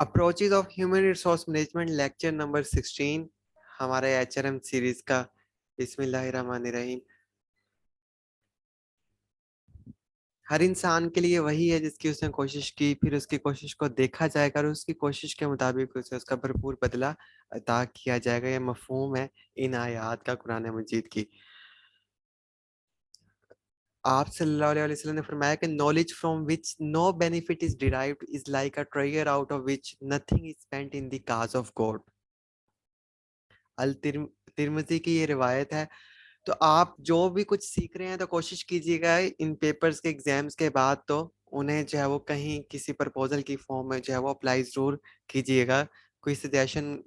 Approaches of human resource management lecture number 16 हमारे HRM series का। बिस्मिल्लाहिर्रहमानिर्रहीम। हर इंसान के लिए वही है जिसकी उसने कोशिश की, फिर उसकी कोशिश को देखा जाएगा और उसकी कोशिश के मुताबिक उसे उसका भरपूर बदला अता किया जाएगा। यह मफहूम है इन आयात का कुरान मजीद की। आप सल्लल्लाहु अलैहि वसल्लम ने फरमाया कि knowledge from which no benefit is derived is like a treasure out of which nothing is spent in the cause of God. अल तिरमिजी की ये रिवायत है। तो आप जो भी कुछ सीख रहे हैं तो कोशिश कीजिएगा इन पेपर्स के एग्जाम्स के बाद तो उन्हें जो है वो कहीं किसी प्रपोजल की फॉर्म में जो है वो अप्लाई जरूर कीजिएगा। कोई सजेशन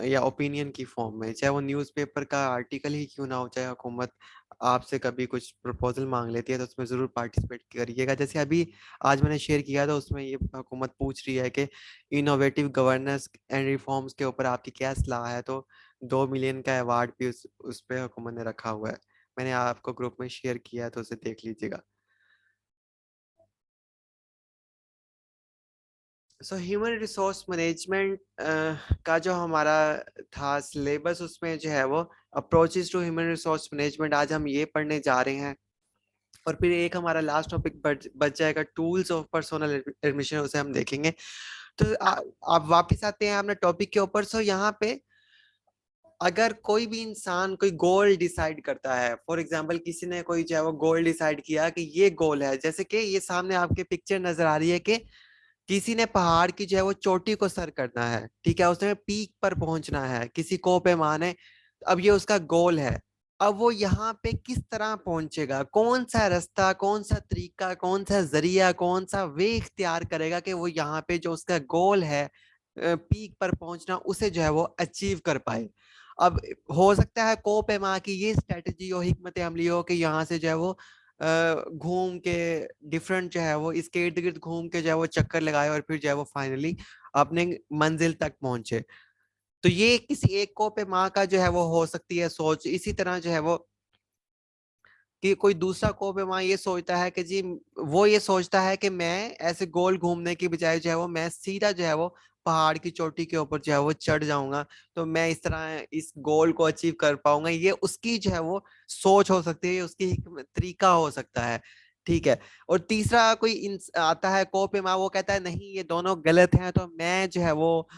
या ओपिनियन की फॉर्म में, चाहे वो न्यूज़पेपर का आर्टिकल ही क्यों ना हो, चाहे हुकूमत आपसे कभी कुछ प्रपोजल मांग लेती है तो उसमें ज़रूर पार्टिसिपेट करिएगा। जैसे अभी आज मैंने शेयर किया था, उसमें ये हुकूमत पूछ रही है कि इनोवेटिव गवर्नेंस एंड रिफॉर्म्स के ऊपर आपकी क्या सलाह है। तो 2 मिलियन का अवार्ड भी उस पे हुकूमत ने रखा हुआ है। मैंने आपको ग्रुप में शेयर किया है तो उसे देख लीजिएगा। सो ह्यूमन रिसोर्स मैनेजमेंट का जो हमारा था सिलेबस, उसमें जो है वो approaches to human resource management आज हम ये पढ़ने जा रहे हैं। और फिर एक हमारा लास्ट टॉपिक बच जाएगा, टूल्स ऑफ पर्सनल एडमिशन, उसे हम देखेंगे। तो आप वापस आते हैं अपने टॉपिक के ऊपर। सो यहाँ पे अगर कोई भी इंसान कोई गोल डिसाइड करता है, फॉर एग्जांपल किसी ने कोई जो है वो गोल डिसाइड किया कि ये गोल है, जैसे कि ये सामने आपके पिक्चर नजर आ रही है कि किसी ने पहाड़ की जो है वो चोटी को सर करना है, ठीक है, उसने पीक पर पहुंचना है किसी को पैमाने। अब ये उसका गोल है। अब वो यहाँ पे किस तरह पहुंचेगा, कौन सा रास्ता, कौन सा तरीका, कौन सा जरिया, कौन सा वे इख्तियार करेगा कि वो यहाँ पे जो उसका गोल है पीक पर पहुंचना, उसे जो है वो अचीव कर पाए। अब हो सकता है को पैमा की ये स्ट्रेटजी और हिकमत अमली हो कि यहाँ से जो है वो घूम के डिफरेंट जो है वो इसके इर्द गिर्द घूम के जो है वो चक्कर लगाए और फिर जो है वो फाइनली अपने मंजिल तक पहुंचे। तो ये किसी एक को पे माँ का जो है वो हो सकती है सोच। इसी तरह जो है वो कि कोई दूसरा को पे माँ ये सोचता है कि जी, वो ये सोचता है कि मैं ऐसे गोल घूमने की बजाय जो है वो मैं सीधा जो है वो पहाड़ की चोटी के ऊपर जो है वो चढ़ जाऊंगा, तो मैं इस तरह इस गोल को अचीव कर पाऊंगा। ये उसकी जो है वो सोच हो सकती है, उसकी तरीका हो सकता है। ठीक है। और तीसरा कोई आता है को पे माँ, वो कहता है नहीं ये दोनों गलत हैं, तो मैं जो है वो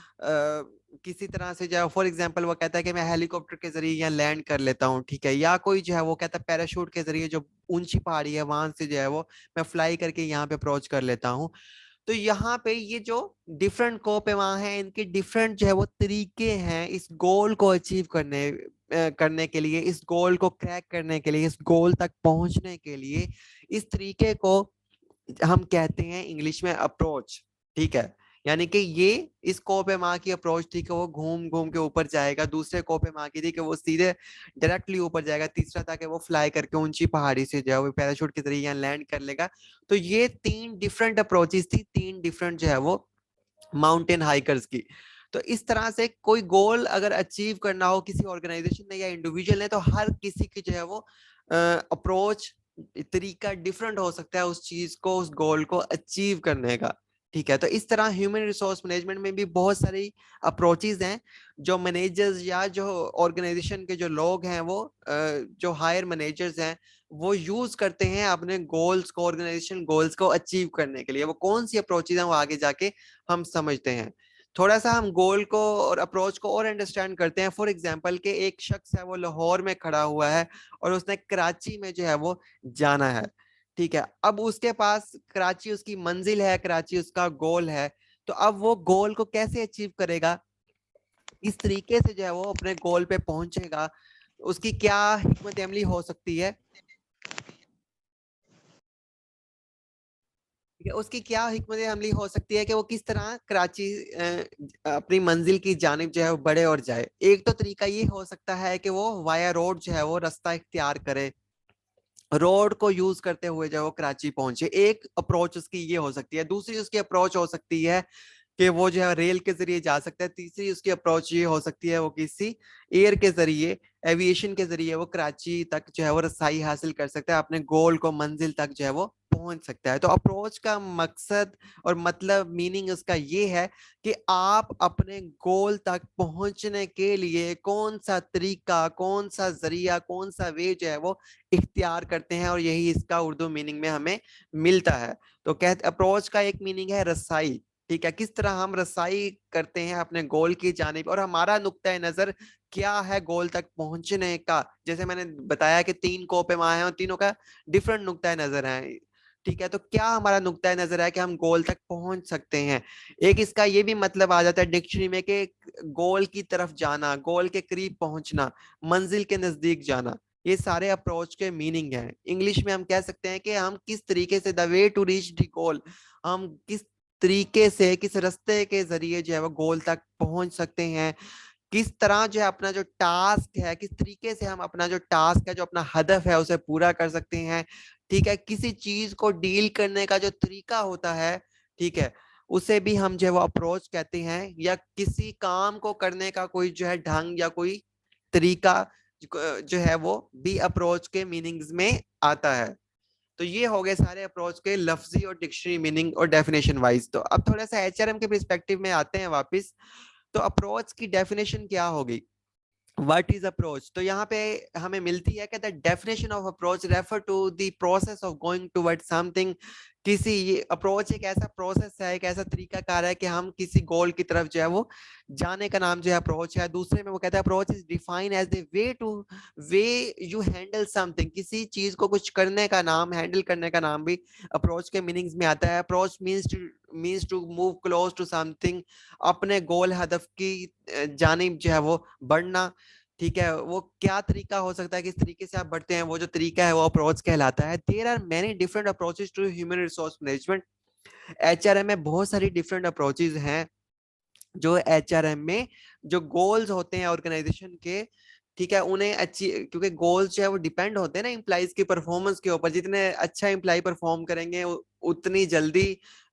किसी तरह से जो है फॉर एग्जांपल वो कहता है कि मैं हेलीकॉप्टर के जरिए यहाँ लैंड कर लेता हूँ, ठीक है, या कोई जो है वो कहता है पैराशूट के जरिए जो ऊंची पहाड़ी है वहां से जो है वो मैं फ्लाई करके यहाँ पे अप्रोच कर लेता हूँ। तो यहाँ पे ये जो डिफरेंट कोप है वहां है, इनके डिफरेंट जो है वो तरीके हैं इस गोल को अचीव करने के लिए, इस गोल को क्रैक करने के लिए, इस गोल तक पहुंचने के लिए। इस तरीके को हम कहते हैं इंग्लिश में अप्रोच। ठीक है। यानी कि ये इस कोपे माँ की अप्रोच थी कि वो घूम घूम के ऊपर जाएगा, दूसरे कोपे माँ की थी कि वो सीधे डायरेक्टली ऊपर जाएगा, तीसरा था कि वो फ्लाई करके ऊंची पहाड़ी से जो है वो पैराशूट के जरिए यहाँ लैंड कर लेगा। तो ये 3 डिफरेंट अप्रोचेस थी, 3 डिफरेंट जो है वो माउंटेन हाइकर्स की। तो इस तरह से कोई गोल अगर अचीव करना हो किसी ऑर्गेनाइजेशन ने या इंडिविजुअल ने, तो हर किसी की जो है वो अप्रोच तरीका डिफरेंट हो सकता है उस चीज को, उस गोल को अचीव करने का। ठीक है। तो इस तरह ह्यूमन रिसोर्स मैनेजमेंट में भी बहुत सारी अप्रोचेज हैं जो मैनेजर्स या जो ऑर्गेनाइजेशन के जो लोग हैं वो जो हायर मैनेजर्स हैं वो यूज करते हैं अपने गोल्स को, ऑर्गेनाइजेशन गोल्स को अचीव करने के लिए। वो कौन सी अप्रोचेज हैं वो आगे जाके हम समझते हैं। थोड़ा सा हम गोल को और अप्रोच को और अंडरस्टैंड करते हैं। फॉर एग्जांपल के एक शख्स है वो लाहौर में खड़ा हुआ है और उसने कराची में जो है वो जाना है। ठीक है। अब उसके पास कराची उसकी मंजिल है, कराची उसका गोल है। तो अब वो गोल को कैसे अचीव करेगा, इस तरीके से जो है वो अपने गोल पे पहुंचेगा, उसकी क्या हिकमत अमली हो सकती है, ठीक है, उसकी क्या हिकमत अमली हो सकती है कि वो किस तरह कराची अपनी मंजिल की जानिब जो है वो बढ़े और जाए। एक तो तरीका ये हो सकता है कि वो वाया रोड जो है वो रास्ता इख्तियार करे, रोड को यूज करते हुए जो वो कराची पहुंचे। एक अप्रोच उसकी ये हो सकती है। दूसरी उसकी अप्रोच हो सकती है कि वो जो है रेल के जरिए जा सकता है। तीसरी उसकी अप्रोच ये हो सकती है वो किसी एयर के जरिए, एविएशन के जरिए वो कराची तक जो है वो रसाई हासिल कर सकता है, अपने गोल को, मंजिल तक जो है वो पहुंच सकता है। तो अप्रोच का मकसद और मतलब मीनिंग उसका ये है कि आप अपने गोल तक पहुंचने के लिए कौन सा तरीका, कौन सा जरिया, कौन सा वे जो है वो इख्तियार करते हैं, और यही इसका उर्दू मीनिंग में हमें मिलता है। तो कहते अप्रोच का एक मीनिंग है रसाई। ठीक है, किस तरह हम रसाई करते हैं अपने गोल की जानिब, और हमारा नुक्ता नजर क्या है गोल तक पहुंचने का। जैसे मैंने बताया कि 3 कोपे माए हैं और तीनों का डिफरेंट नुक्ता नजर है। ठीक है, तो क्या हमारा नुक्ता नजर है कि हम गोल तक पहुंच सकते हैं। एक इसका ये भी मतलब आ जाता है डिक्शनरी में कि गोल की तरफ जाना, गोल के करीब पहुंचना, मंजिल के नजदीक जाना, ये सारे अप्रोच के मीनिंग हैं। इंग्लिश में हम कह सकते हैं कि हम किस तरीके से, the way to reach the goal, हम किस तरीके से, किस रास्ते के जरिए जो है वो गोल तक पहुंच सकते हैं, किस तरह जो है अपना जो टास्क है, किस तरीके से हम अपना जो टास्क है, जो अपना हदफ है, उसे पूरा कर सकते हैं। ठीक है, किसी चीज को डील करने का जो तरीका होता है, ठीक है, उसे भी हम जो है वो अप्रोच कहते हैं। या किसी काम को करने का कोई जो है ढंग या कोई तरीका जो है वो भी अप्रोच के मीनिंग्स में आता है। तो ये हो गए सारे अप्रोच के लफ्जी और डिक्शनरी मीनिंग और डेफिनेशन वाइज। तो अब थोड़ा सा एचआरएम के पर्सपेक्टिव में आते हैं वापस। तो अप्रोच की डेफिनेशन क्या होगी, व्हाट इज अप्रोच। तो यहाँ पे हमें मिलती है कि the definition of approach refer to the process of going toward something. किसी, ये अप्रोच एक ऐसा प्रोसेस है, एक ऐसा तरीका कार है कि हम किसी गोल की तरफ जो है वो जाने का नाम जो है अप्रोच है। दूसरे में वो कहता है approach is define as the way to, way you handle something, किसी चीज को कुछ करने का नाम, हैंडल करने का नाम भी अप्रोच के मीनिंग्स में आता है। Approach means to move close to something, अपने गोल हदफ की जानिब जो है वो बढ़ना। ठीक है, वो क्या तरीका हो सकता है, किस तरीके से आप बढ़ते हैं, वो जो तरीका है वो अप्रोच कहलाता है। There are many different approaches to human resource management. HRM में बहुत सारी डिफरेंट अप्रोचेस हैं जो एचआरएम में, जो गोल्स होते हैं ऑर्गेनाइजेशन के, ठीक है, उन्हें अच्छी, क्योंकि गोल्स जो है वो डिपेंड होते हैं ना एम्प्लॉइज की परफॉर्मेंस के ऊपर। जितने अच्छा एम्प्लॉय परफॉर्म करेंगे उतनी जल्दी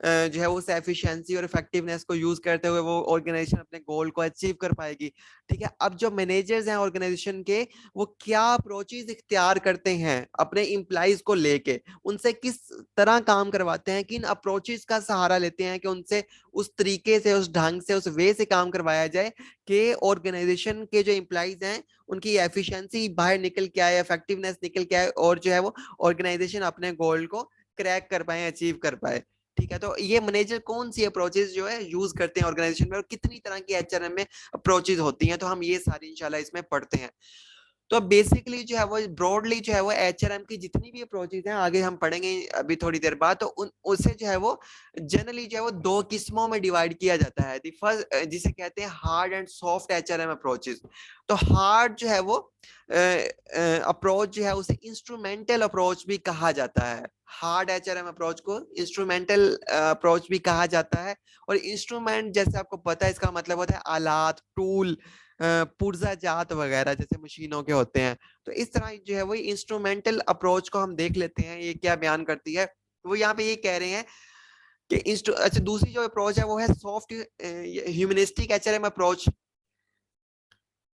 जो है उस एफिशिएंसी और इफेक्टिवनेस को यूज करते हुए वो ऑर्गेनाइजेशन अपने गोल को अचीव कर पाएगी। ठीक है, अब जो मैनेजर्स हैं ऑर्गेनाइजेशन के, वो क्या अप्रोचेस इख्तियार करते हैं अपने एम्प्लॉइज को लेके, उनसे किस तरह काम करवाते हैं, किन अप्रोचेस का सहारा लेते हैं कि उनसे उस तरीके से, उस ढंग से, उस वे से काम करवाया जाए कि ऑर्गेनाइजेशन के जो एम्प्लॉइज हैं उनकी एफिशिएंसी बाहर निकल के आए, इफेक्टिवनेस निकल के आए, और जो है वो ऑर्गेनाइजेशन अपने गोल को क्रैक कर पाए, अचीव कर पाए। ठीक है, तो ये मैनेजर कौन सी अप्रोचेस जो है यूज करते हैं ऑर्गेनाइजेशन में, और कितनी तरह की एचआरएम में अप्रोचेस होती हैं, तो हम ये सारी इंशाल्लाह इसमें पढ़ते हैं। तो बेसिकली जो है वो ब्रॉडली जो है वो एचआरएम की जितनी भी अप्रोचेज हैं, आगे हम पढ़ेंगे अभी थोड़ी देर बाद, तो उसे जो है वो जनरली जो है वो 2 किस्मों में डिवाइड किया जाता है। दी फर्स्ट, जिसे कहते हैं hard and soft HRM approaches. तो हार्ड जो है वो अप्रोच जो है उसे इंस्ट्रूमेंटल अप्रोच भी कहा जाता है। हार्ड एचआरएम अप्रोच को इंस्ट्रूमेंटल अप्रोच भी कहा जाता है। और इंस्ट्रूमेंट जैसे आपको पता है इसका मतलब होता है आलात, टूल, पुर्जा जात वगैरह जैसे मशीनों के होते हैं। तो इस तरह जो है वो इंस्ट्रूमेंटल अप्रोच को हम देख लेते हैं, ये क्या बयान करती है। वो यहाँ पे ये कह रहे हैं कि अच्छा, दूसरी जो अप्रोच है वो है सॉफ्ट ह्यूमनिस्टिक एचआरएम अप्रोच।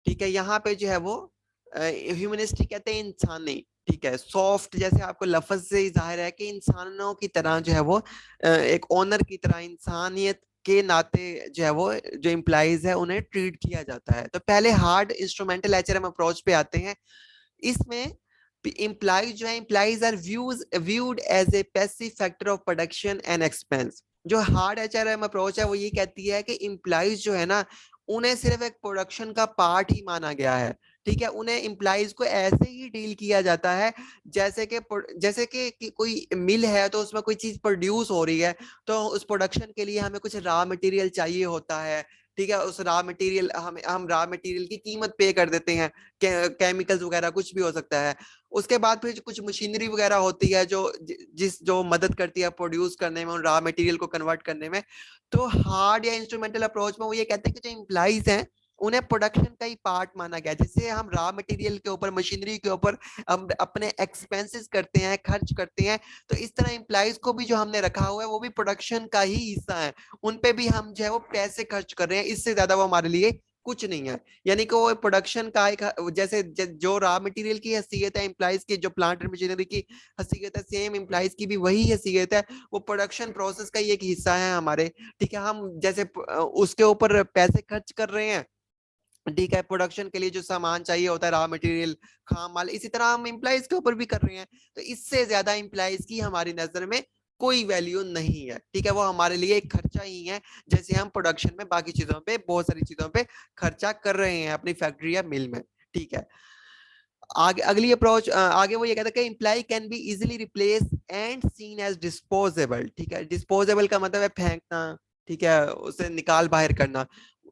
ठीक है, यहाँ पे जो है वो ह्यूमनिस्टिक कहते हैं इंसानी। ठीक है, सॉफ्ट जैसे आपको लफ्ज से ही जाहिर है कि इंसानों की तरह जो है वो एक ओनर की तरह, इंसानियत के नाते जो है वो जो इम्प्लाइज है उन्हें ट्रीट किया जाता है। तो पहले हार्ड इंस्ट्रूमेंटल एचआरएम अप्रोच पे आते हैं। इसमें इम्प्लाइज जो है, employees are viewed as a passive factor of production and expense. जो हार्ड एचआरएम अप्रोच है वो ये कहती है कि इम्प्लाइज जो है ना, उन्हें सिर्फ एक प्रोडक्शन का पार्ट ही माना गया है। ठीक है, उन्हें इम्प्लाइज को ऐसे ही डील किया जाता है जैसे कि कोई मिल है तो उसमें कोई चीज प्रोड्यूस हो रही है, तो उस प्रोडक्शन के लिए हमें कुछ रॉ मटेरियल चाहिए होता है। ठीक है, उस रॉ मटेरियल हम रॉ मटेरियल की कीमत पे कर देते हैं, केमिकल्स वगैरह कुछ भी हो सकता है। उसके बाद फिर कुछ मशीनरी वगैरह होती है जो जो मदद करती है प्रोड्यूस करने में, उन रॉ मटेरियल को कन्वर्ट करने में। तो हार्ड या इंस्ट्रूमेंटल अप्रोच में वो ये कहते हैं कि जो इम्प्लाइज हैं उन्हें प्रोडक्शन का ही पार्ट माना गया। जैसे हम रॉ मटेरियल के ऊपर, मशीनरी के ऊपर हम अपने एक्सपेंसेस करते हैं, खर्च करते हैं, तो इस तरह एम्प्लॉइज को भी जो हमने रखा हुआ है वो भी प्रोडक्शन का ही हिस्सा है, उन पे भी हम जो है वो पैसे खर्च कर रहे हैं, इससे ज्यादा वो हमारे लिए कुछ नहीं है। यानी कि वो प्रोडक्शन का एक, जैसे जो रॉ मटेरियल की हैसियत है एम्प्लॉइज की, जो प्लांट एंड मशीनरी की हैसियत है, सेम एम्प्लॉइज की भी वही हैसियत है, वो प्रोडक्शन प्रोसेस का ही एक हिस्सा है हमारे। ठीक है, हम जैसे उसके ऊपर पैसे खर्च कर रहे हैं, ठीक है, प्रोडक्शन के लिए जो सामान चाहिए होता है, रॉ मटेरियल, खाम माल, इसी तरह हम एम्प्लॉइज के ऊपर भी कर रहे हैं। तो इससे ज्यादा एम्प्लॉइज की हमारी नजर में कोई वैल्यू नहीं है। ठीक है, वो हमारे लिए एक खर्चा ही है, जैसे हम प्रोडक्शन में बाकी चीजों पे, बहुत सारी चीजों पे खर्चा कर रहे हैं अपनी फैक्ट्री या मिल में। ठीक है, आगे अगली अप्रोच, आगे वो ये कहता है कि employ can be easily replace and seen as disposable. ठीक है, डिस्पोजेबल का मतलब है फेंकना, ठीक है, उसे निकाल बाहर करना,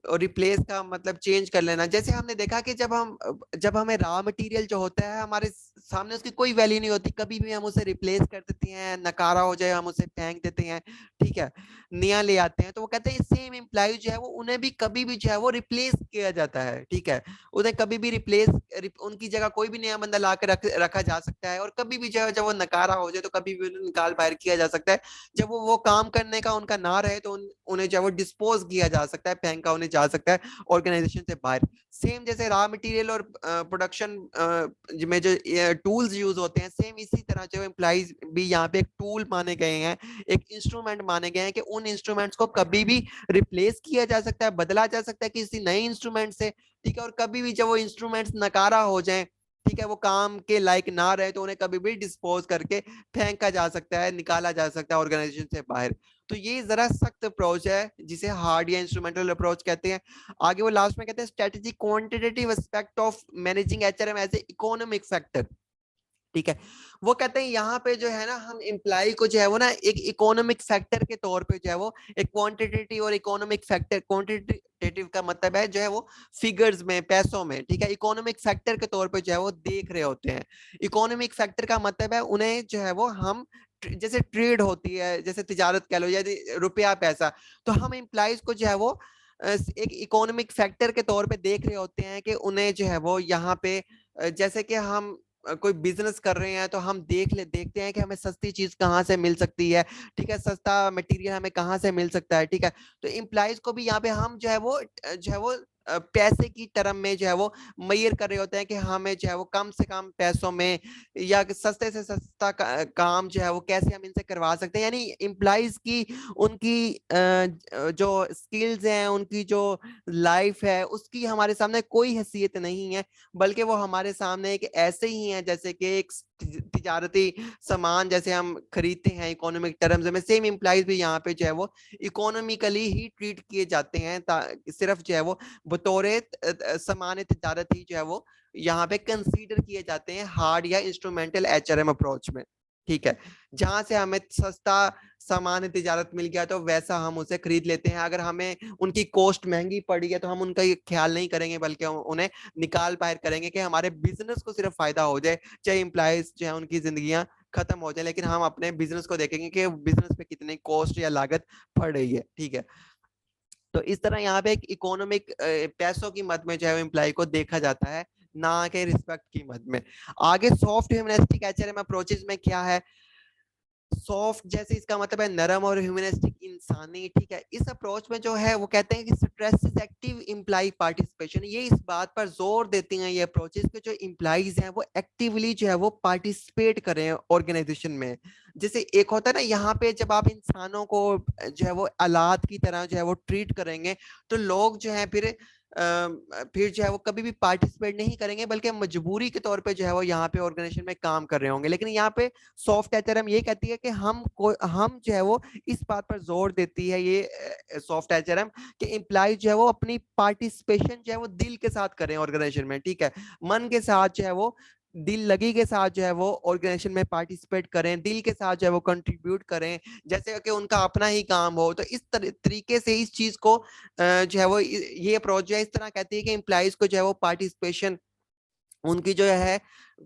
और रिप्लेस का मतलब चेंज कर लेना। जैसे हमने देखा कि जब हमें रॉ मटेरियल जो होता है हमारे सामने, उसकी कोई वैल्यू नहीं होती, कभी भी हम उसे रिप्लेस कर देते हैं, नकारा हो जाए हम उसे फेंक देते हैं, ठीक है, नया ले आते हैं। तो वो कहते हैं सेम एम्प्लॉय जो है वो, उन्हें भी कभी भी जो है वो रिप्लेस किया जाता है। ठीक है, उन्हें कभी भी उनकी जगह कोई भी नया बंदा ला कर रखा जा सकता है, और कभी भी जो है जब वो नकारा हो जाए तो कभी भी उन्हें निकाल बाहर किया जा सकता है। जब वो काम करने का उनका ना रहे तो उन्हें जो है वो डिस्पोज किया जा सकता है, फेंका उन्हें जा सकता है ऑर्गेनाइजेशन से बाहर। सेम जैसे रॉ मटेरियल और प्रोडक्शन में जो टूल्स यूज होते हैं, सेम इसी तरह जो एम्प्लॉइज भी यहाँ पे एक टूल माने गए हैं, एक इंस्ट्रूमेंट माने गए हैं, कि उन इंस्ट्रूमेंट्स को कभी भी रिप्लेस किया जा सकता है, बदला जा सकता है किसी नए इंस्ट्रूमेंट से। ठीक है, और कभी भी जब वो इंस्ट्रूमेंट्स नकारा हो जाएं, ठीक है, वो काम के लायक ना रहे, तो उन्हें कभी भी डिस्पोज करके फेंका जा सकता है, निकाला जा सकता है ऑर्गेनाइजेशन से बाहर। तो ये जरा सख्त अप्रोच है जिसे हार्ड या इंस्ट्रूमेंटल अप्रोच कहते हैं। आगे वो लास्ट में कहते हैं strategy quantitative aspect of managing HRM as a economic factor. ठीक है, वो कहते हैं यहाँ पे जो है ना, हम एम्प्लाई को जो है वो ना एक इकोनॉमिक फैक्टर के तौर पे जो है वो, एक क्वांटिटेटिव और इकोनॉमिक फैक्टर, क्वांटिटेटिव का मतलब है जो है वो फिगर्स में, पैसों में, ठीक है, इकोनॉमिक फैक्टर के तौर पे जो है वो देख रहे होते हैं। इकोनॉमिक फैक्टर का मतलब है उन्हें जो है वो हम, जैसे ट्रेड होती है, जैसे तिजारत कह लो, या रुपया पैसा, तो हम एम्प्लॉइज को जो है वो एक इकोनॉमिक फैक्टर के तौर पे देख रहे होते हैं, कि उन्हें जो है वो यहाँ पे जैसे कि हम कोई बिजनेस कर रहे हैं, तो हम देखते हैं कि हमें सस्ती चीज कहाँ से मिल सकती है, ठीक है, सस्ता मटेरियल हमें कहाँ से मिल सकता है। ठीक है, तो एम्प्लॉइज को भी यहाँ पे हम जो है वो पैसे की टर्म में जो है वो मैयर कर रहे होते हैं, कि हमें जो है वो कम से कम पैसों में या सस्ते से सस्ता काम जो है वो कैसे हम इनसे करवा सकते हैं। यानी एम्प्लॉइज की, उनकी जो स्किल्स हैं, उनकी जो लाइफ है, उसकी हमारे सामने कोई हैसियत नहीं है, बल्कि वो हमारे सामने एक ऐसे ही हैं जैसे कि एक तिजारती सामान जैसे हम खरीदते हैं इकोनॉमिक टर्म्स में। सेम एम्प्लॉइज भी यहाँ पे जो है वो इकोनॉमिकली ही ट्रीट किए जाते हैं, सिर्फ जो है वो बतौर सामान तिजारत ही जो है वो यहाँ पे कंसीडर किए जाते हैं हार्ड या इंस्ट्रूमेंटल एचआरएम अप्रोच में। ठीक है, जहां से हमें सस्ता सामान तिजारत मिल गया तो वैसा हम उसे खरीद लेते हैं। अगर हमें उनकी कॉस्ट महंगी पड़ी है तो हम उनका ख्याल नहीं करेंगे, बल्कि उन्हें निकाल बाहर करेंगे, कि हमारे बिजनेस को सिर्फ फायदा हो जाए, चाहे एम्प्लॉइज जो है उनकी जिंदगियां खत्म हो जाए, लेकिन हम अपने बिजनेस को देखेंगे कि बिजनेस पे कितनी कॉस्ट या लागत पड़ रही है। ठीक है, तो इस तरह यहाँ पे एक इकोनॉमिक पैसों की मद में जो है एम्प्लॉय को देखा जाता है, ना कि रिस्पेक्ट की मद में। आगे सॉफ्ट ह्यूमनिस्टिक एचआरएम अप्रोचेस में क्या है, सॉफ्ट जैसे इसका मतलब है नरम और ह्यूमनिस्टिक इंसानी। ठीक है, इस अप्रोच में जो है वो कहते हैं कि stress is active imply participation. ये इस बात पर जोर देती हैं ये अप्रोचेस के जो इम्प्लाइज हैं वो एक्टिवली जो है वो पार्टिसिपेट करें ऑर्गेनाइजेशन में। जैसे एक होता है ना, यहाँ पे जब आप इंसानों को जो है वो औलाद की तरह जो है वो ट्रीट करेंगे, तो लोग जो है फिर जो है वो कभी भी पार्टिसिपेट नहीं करेंगे, बल्कि मजबूरी के तौर पे जो है वो यहाँ पे ऑर्गेनाइजेशन में काम कर रहे होंगे। लेकिन यहाँ पे सॉफ्ट एचआरएम ये कहती है कि हम जो है वो इस बात पर जोर देती है ये सॉफ्ट एचआरएम, कि एम्प्लॉय जो है वो अपनी पार्टिसिपेशन जो है वो दिल के साथ करें ऑर्गेनाइजेशन में। ठीक है, मन के साथ जो है वो, दिल लगी के साथ जो है वो ऑर्गेनाइजेशन में पार्टिसिपेट करें, दिल के साथ जो है वो कंट्रीब्यूट करें, जैसे कि उनका अपना ही काम हो। तो इस तरीके से इस चीज को जो है वो, ये अप्रोच जो है इस तरह कहती है कि एम्प्लॉइज को जो है वो पार्टिसिपेशन उनकी जो है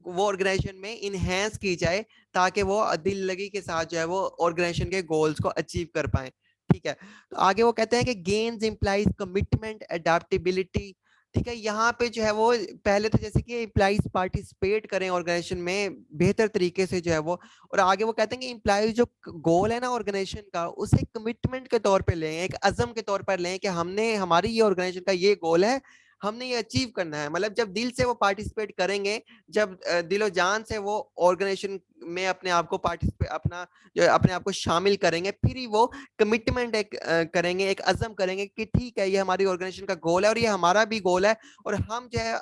वो ऑर्गेनाइजेशन में इनहेंस की जाए, ताकि वो दिल लगी के साथ जो है वो ऑर्गेनाइजेशन के गोल्स को अचीव कर पाए। ठीक है, तो आगे वो कहते हैं कि गेन्स इंप्लाइज कमिटमेंट, एडेप्टेबिलिटी, ठीक है। यहाँ पे जो है वो पहले तो जैसे कि एम्प्लॉइज पार्टिसिपेट करें ऑर्गेनाइजेशन में बेहतर तरीके से जो है वो, और आगे वो कहते हैं कि एम्प्लॉइज जो गोल है ना ऑर्गेनाइजेशन का, उसे कमिटमेंट के तौर पे लें, एक अज़म के तौर पर लें कि हमने, हमारी ये ऑर्गेनाइजेशन का ये गोल है, हमने ये अचीव करना है। मतलब जब दिल से वो पार्टिसिपेट करेंगे, जब दिलो जान से वो ऑर्गेनाइजेशन में अपने आप को पार्टिसिपेट, अपना जो अपने आप को शामिल करेंगे, फिर ही वो कमिटमेंट एक करेंगे, एक अज़म करेंगे कि ठीक है ये हमारी ऑर्गेनाइजेशन का गोल है और ये हमारा भी गोल है, और हम जो है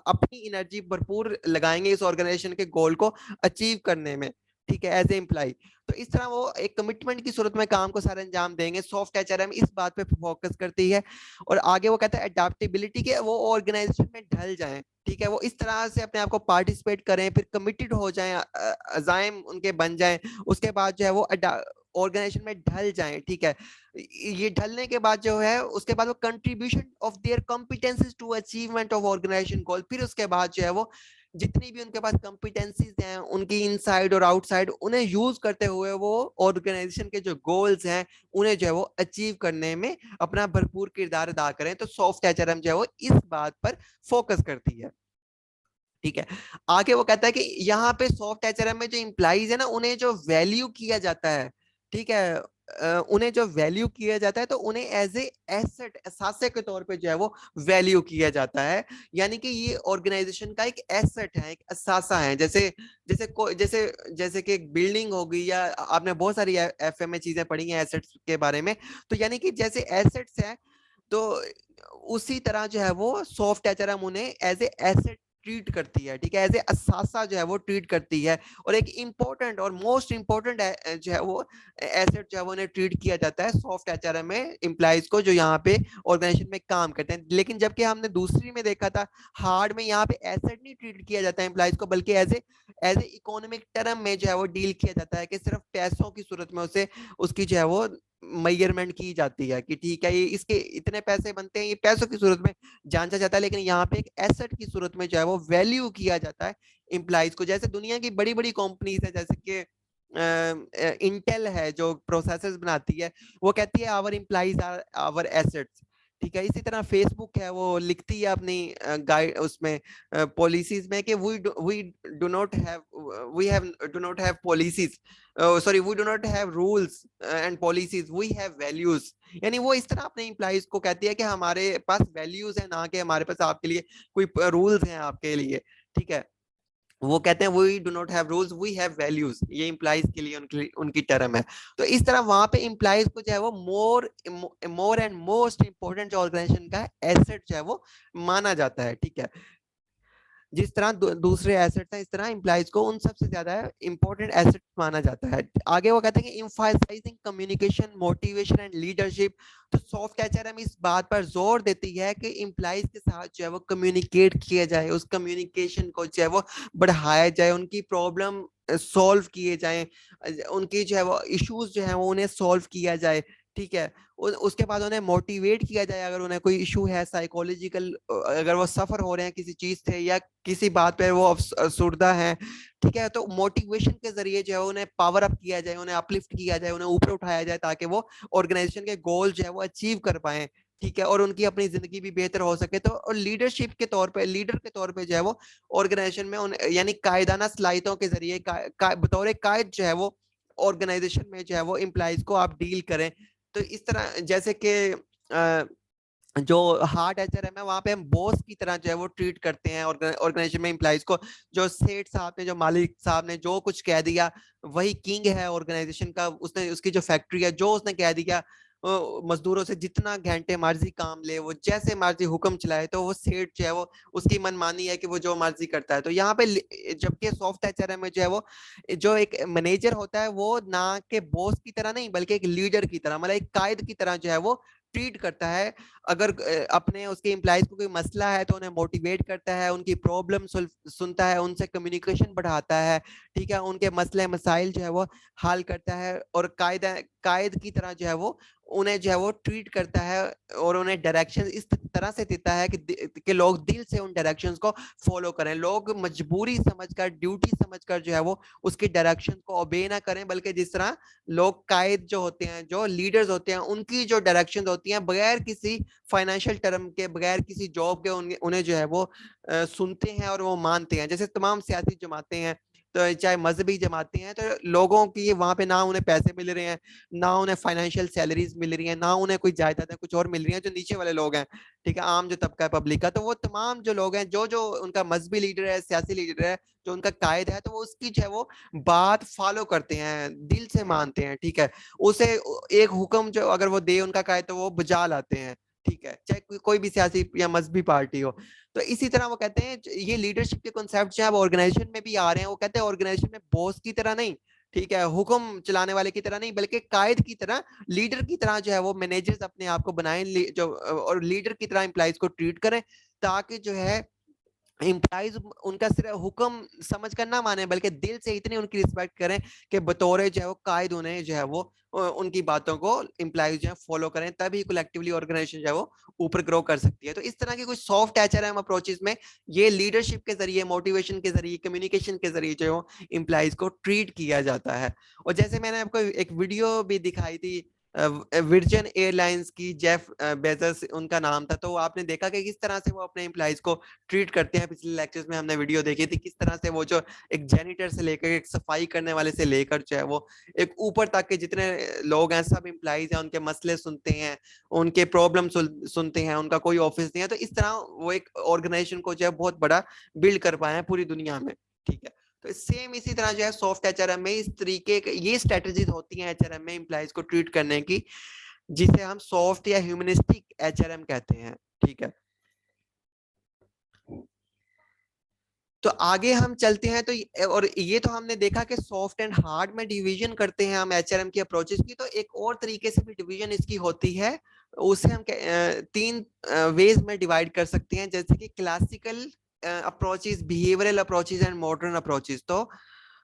अपनी एनर्जी भरपूर लगाएंगे इस ऑर्गेनाइजेशन के गोल को अचीव करने में। ठीक है, एज ए एम्प्लॉय। तो इस तरह वो एक कमिटमेंट की सूरत में काम को सारे अंजाम देंगे। सॉफ्ट एचआरएम इस बात पे फोकस करती है। और आगे वो कहता है अडेप्टेबिलिटी के, वो ऑर्गेनाइजेशन में ढल जाएं। ठीक है, वो इस तरह से अपने आप को पार्टिसिपेट करें, फिर कमिटेड हो जाएं, अजाइम उनके बन जाएं, उसके बाद जो है वो ऑर्गेनाइजेशन में ढल जाएं। ठीक है, ये ढलने के बाद जो है उसके बाद वो contribution of their competencies to achievement of organisation goal, फिर उसके बाद जो है वो जितनी भी उनके पास कॉम्पिटेंसीज हैं उनकी इनसाइड और आउटसाइड, उन्हें यूज करते हुए वो ऑर्गेनाइजेशन के जो गोल्स हैं उन्हें जो है वो अचीव करने में अपना भरपूर किरदार अदा करें। तो सॉफ्ट एचआरएम जो है वो इस बात पर फोकस करती है। ठीक है, आगे वो कहता है कि यहाँ पे सॉफ्ट एचआरएम में जो इंप्लाइज है ना, उन्हें जो वैल्यू किया जाता है, ठीक है, उन्हें जो वैल्यू किया जाता है तो उन्हें एज ए एसेट, असासे के तौर पे जो है वो वैल्यू किया जाता है। यानी कि ये ऑर्गेनाइजेशन का एक एसेट है, एक असासा है। जैसे जैसे जैसे जैसे कि एक बिल्डिंग होगी, या आपने बहुत सारी एफए में चीजें पढ़ी हैं एसेट्स के बारे में, तो यानी कि जैसे एसेट्स हैं, तो उसी तरह जो है वो सॉफ्ट एचआरएम उन्हें एज ए एसेट ट्रीट करती है। ठीक है, एज ए असासा जो है वो ट्रीट करती है, और एक इंपॉर्टेंट और मोस्ट इंपॉर्टेंट जो है वो एसेट जो है वो उन्हें ट्रीट किया जाता है सॉफ्ट एचआरएम में एम्प्लॉइज को, जो यहाँ पे ऑर्गेनाइजेशन में काम करते हैं। लेकिन जबकि हमने दूसरी में देखा था, हार्ड में यहाँ पे एसेट नहीं ट्रीट किया जाता है एम्प्लॉइज को, बल्कि एज ए इकोनॉमिक टर्म में जो है वो डील किया जाता है, कि सिर्फ पैसों की सूरत में उसे, उसकी जो है वो मेजरमेंट की जाती है कि ठीक है ये इसके इतने पैसे बनते हैं, ये पैसों की सूरत में जांचा जाता है। लेकिन यहाँ पे एक एसेट की सूरत में जो है वो वैल्यू किया जाता है एम्प्लॉइज को। जैसे दुनिया की बड़ी बड़ी कंपनीज है, जैसे कि इंटेल है जो प्रोसेसर्स बनाती है, वो कहती है our employees are our assets. ठीक है, इसी तरह फेसबुक है, वो लिखती है अपनी गाइड उसमें पॉलिसीज में कि we do not have we have do not have policies, sorry we do not have rules and policies, we have values. यानी वो इस तरह अपने एम्प्लॉइज को कहती है कि हमारे पास वैल्यूज है, ना कि हमारे पास आपके लिए कोई रूल्स हैं आपके लिए। ठीक है, वो कहते हैं we do not have rules, we have values, ये इंप्लाइज के लिए उनकी टर्म है। तो इस तरह वहां पे इंप्लाइज को जो है वो मोर एंड मोस्ट इंपोर्टेंट जो ऑर्गेनाइजेशन का एसेट जो है वो माना जाता है। ठीक है, जिस तरह दूसरे एसेट्स हैं, इस तरह इंप्लाइज को उन सबसे ज्यादा इंपॉर्टेंट एसेट माना जाता है। आगे वो कहते हैं कि emphasising communication, motivation and leadership. तो सॉफ्ट एचआरएम इस बात पर जोर देती है कि इंप्लाइज के साथ जो है वो कम्युनिकेट किया जाए, उस कम्युनिकेशन को जो है वो बढ़ाया जाए, उनकी प्रॉब्लम सॉल्व किए जाए, उनकी जो है वो इश्यूज जो है वो उन्हें सॉल्व किया जाए। ठीक है, उसके बाद उन्हें मोटिवेट किया जाए, अगर उन्हें कोई इशू है साइकोलॉजिकल, अगर वो सफर हो रहे हैं किसी चीज से या किसी बात पे वो अफसुर्दा है, ठीक है, तो मोटिवेशन के जरिए जो है उन्हें पावर अप किया जाए, उन्हें अपलिफ्ट किया जाए, उन्हें ऊपर उठाया जाए, ताकि वो ऑर्गेनाइजेशन के गोल जो है वो अचीव कर पाए। ठीक है, और उनकी अपनी जिंदगी भी बेहतर हो सके। तो और लीडरशिप के तौर पे, लीडर के तौर पे जो है वो ऑर्गेनाइजेशन में यानी कायदाना सलाहियतों के जरिए बतौर कायद जो है वो ऑर्गेनाइजेशन में जो है वो एम्प्लॉइज को आप डील करें। तो इस तरह जैसे कि जो हार्ड एचआरएम है, वहां पे हम बॉस की तरह जो है वो ट्रीट करते हैं ऑर्गेनाइजेशन में एम्प्लॉइज को। जो सेठ साहब ने, जो मालिक साहब ने जो कुछ कह दिया, वही किंग है ऑर्गेनाइजेशन का, उसने उसकी जो फैक्ट्री है, जो उसने कह दिया, मजदूरों से जितना घंटे मर्जी काम ले, वो जैसे मर्जी हुक्म चलाए, तो वो सेठ जो है वो उसकी मनमानी है कि वो जो मर्जी करता है। तो यहाँ पे जबकि सॉफ्ट एचआरएम में जो है वो जो एक मैनेजर होता है, वो ना के बॉस की तरह नहीं, बल्कि एक लीडर की तरह, मतलब एक कायद की तरह जो है वो ट्रीट करता है। अगर अपने उसके एम्प्लॉइज को कोई मसला है तो उन्हें मोटिवेट करता है, उनकी प्रॉब्लम सुनता है, उनसे कम्युनिकेशन बढ़ाता है। ठीक है, उनके मसले मसाइल जो है वो हल करता है, और कायद की तरह जो है वो उन्हें जो है वो ट्रीट करता है और उन्हें डायरेक्शन इस तरह से देता है कि लोग दिल से उन डायरेक्शंस को फॉलो करें, लोग मजबूरी समझकर, ड्यूटी समझकर जो है वो उसकी डायरेक्शन को ओबे ना करें, बल्कि जिस तरह लोग कायद जो होते हैं, जो लीडर्स होते हैं, उनकी जो डायरेक्शन होती हैं बगैर किसी फाइनेंशियल टर्म के, बगैर किसी जॉब के, उन्हें जो है वो सुनते हैं और वो मानते हैं। जैसे तमाम सियासी जमातें हैं, तो चाहे मजहबी जमातें हैं, तो लोगों की वहां पे ना उन्हें पैसे मिल रहे हैं, ना उन्हें फाइनेंशियल सैलरीज मिल रही है, ना उन्हें कोई जायदाद है कुछ और मिल रही है, जो नीचे वाले लोग हैं, ठीक है, आम जो तबका है पब्लिक का, तो वो तमाम जो लोग हैं, जो जो उनका मजहबी लीडर है, सियासी लीडर है, जो उनका कायद है, तो वो उसकी जो है वो बात फॉलो करते हैं, दिल से मानते हैं, ठीक है। उसे एक हुक्म जो अगर वो दे उनका कायद, तो वो बजा लाते हैं, ठीक है, चाहे कोई भी सियासी या मजहबी पार्टी हो। तो इसी तरह वो कहते हैं ये लीडरशिप के कॉन्सेप्ट जो है वो ऑर्गेनाइजेशन में भी आ रहे हैं। वो कहते हैं ऑर्गेनाइजेशन में बॉस की तरह नहीं, ठीक है, हुक्म चलाने वाले की तरह नहीं, बल्कि कायद की तरह, लीडर की तरह जो है वो मैनेजर्स अपने आप को बनाएं, जो और लीडर की तरह एम्प्लॉइज को ट्रीट करें, ताकि जो है एम्प्लॉइज उनका सिर्फ हुक्म समझ कर ना माने, बल्कि दिल से इतनी उनकी रिस्पेक्ट करें कि बतौर जो है वो कायद उन्हें जो है वो उनकी बातों को एम्प्लॉइज जो है फॉलो करें, तभी कलेक्टिवली ऑर्गेनाइजेशन जो है वो ऊपर ग्रो कर सकती है। तो इस तरह की कुछ सॉफ्ट एचआरएम अप्रोचेस में ये लीडरशिप के जरिए, मोटिवेशन के जरिए, कम्युनिकेशन के जरिए जो एम्प्लॉइज को ट्रीट किया जाता है। और जैसे मैंने आपको एक वीडियो भी दिखाई थी विर्जन एयरलाइंस की, जेफ बेजोस उनका नाम था, तो आपने देखा कि किस तरह से वो अपने एम्प्लॉइज को ट्रीट करते हैं। पिछले लेक्चर्स में हमने वीडियो देखी थी किस तरह से वो जो एक जेनिटर से लेकर, एक सफाई करने वाले से लेकर जो है वो एक ऊपर तक के जितने लोग हैं, सब एम्प्लॉइज हैं, उनके मसले सुनते हैं, उनके प्रॉब्लम सुनते हैं, उनका कोई ऑफिस नहीं है। तो इस तरह वो एक ऑर्गेनाइजेशन को जो है बहुत बड़ा बिल्ड कर पाए हैं पूरी दुनिया में, ठीक है। तो सेम इसी तरह जो है सॉफ्ट एचआरएम में इस तरीके ये स्ट्रेटजीज होती हैं एचआरएम में एम्प्लॉइज को ट्रीट करने की, जिसे हम सॉफ्ट या ह्यूमनिस्टिक एचआरएम कहते हैं, ठीक है। तो आगे हम चलते हैं, तो और ये तो हमने देखा कि सॉफ्ट एंड हार्ड में डिवीजन करते हैं हम एचआरएम की अप्रोचेस की। तो एक और तरीके से भी डिवीजन इसकी होती है, उसे हम तीन वेज में डिवाइड कर सकते हैं, जैसे कि classical approaches, behavioural approaches and modern approaches. तो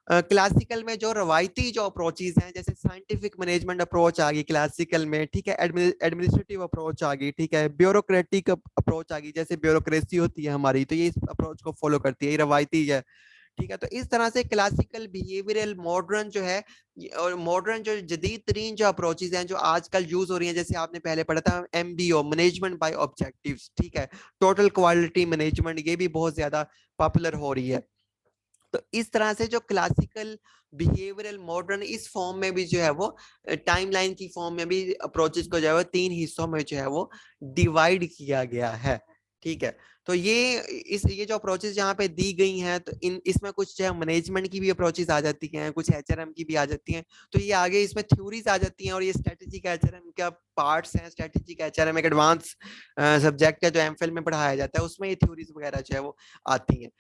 क्लासिकल में जो रवायती जो अप्रोचेस हैं, जैसे साइंटिफिक मैनेजमेंट अप्रोच आ गई क्लासिकल में, ठीक है, एडमिनिस्ट्रेटिव अप्रोच आ गई, ठीक है, ब्यूरोक्रेटिक अप्रोच आ गई, जैसे ब्यूरोक्रेसी होती है हमारी, तो ये इस अप्रोच को फॉलो करती है, ये रवायती है, ठीक है। तो इस तरह से क्लासिकल, बिहेवियरल, मॉडर्न जो है, और मॉडर्न जो जदीद तरीन जो अप्रोचेस हैं जो आजकल यूज हो रही हैं, जैसे आपने पहले पढ़ा था एमबीओ, मैनेजमेंट बाय ऑब्जेक्टिव्स, ठीक है, टोटल क्वालिटी मैनेजमेंट, ये भी बहुत ज्यादा पॉपुलर हो रही है। तो इस तरह से जो क्लासिकल, बिहेवियरल, मॉडर्न, इस फॉर्म में भी जो है वो टाइमलाइन की फॉर्म में भी अप्रोचेस को जो है वो तीन हिस्सों में जो है वो डिवाइड किया गया है, ठीक है। तो ये जो अप्रोचेस यहाँ पे दी गई हैं, तो इसमें कुछ जो है मैनेजमेंट की भी अप्रोचेस आ जाती हैं, कुछ एचआरएम की भी आ जाती हैं। तो ये आगे इसमें थ्योरीज आ जाती हैं, और ये स्ट्रेटेजिक एचआरएम का पार्ट्स हैं। स्ट्रेटेजिक एचआरएम एक एडवांस सब्जेक्ट है जो एमफिल में पढ़ाया जाता है, उसमें ये थ्योरीज वगैरह जो है वो आती हैं,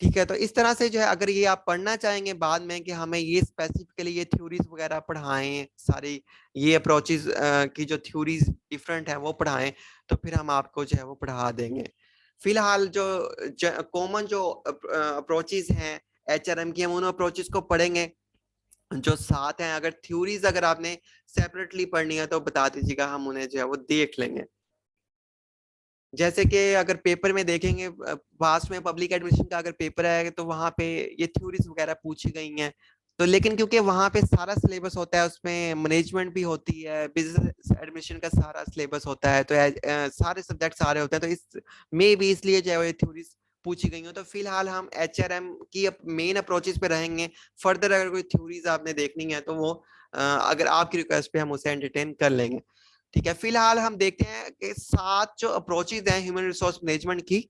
ठीक है। तो इस तरह से जो है अगर ये आप पढ़ना चाहेंगे बाद में कि हमें ये स्पेसिफिकली ये थ्योरीज वगैरह पढ़ाएं, सारी ये अप्रोचेस की जो थ्योरीज डिफरेंट है वो पढ़ाएं, तो फिर हम आपको जो है वो पढ़ा देंगे। फिलहाल जो कॉमन जो अप्रोचेस हैं एचआरएम की, हम उन अप्रोचेस को पढ़ेंगे जो साथ हैं। अगर थ्योरीज अगर आपने सेपरेटली पढ़नी है तो बता दीजिएगा, हम उन्हें जो है वो देख लेंगे। जैसे कि अगर पेपर में देखेंगे, पास में पब्लिक एडमिशन का अगर पेपर है, तो वहां पे ये थ्योरीज वगैरह पूछी गई हैं। तो लेकिन क्योंकि वहां पे सारा सिलेबस होता है, उसमें मैनेजमेंट भी होती है, बिजनेस एडमिशन का सारा सिलेबस होता है, तो सारे सब्जेक्ट सारे होते हैं, तो इस में भी इसलिए जो है ये थ्योरीज पूछी गई हो। तो फिलहाल हम एचआरएम की मेन अप्रोचेस पे रहेंगे। फर्दर अगर कोई थ्योरीज आपने देखनी है तो वो अगर आपकी रिक्वेस्ट पे हम उसे एंटरटेन कर लेंगे, ठीक है। फिलहाल हम देखते हैं कि 7 जो अप्रोचेज हैं ह्यूमन रिसोर्स मैनेजमेंट की,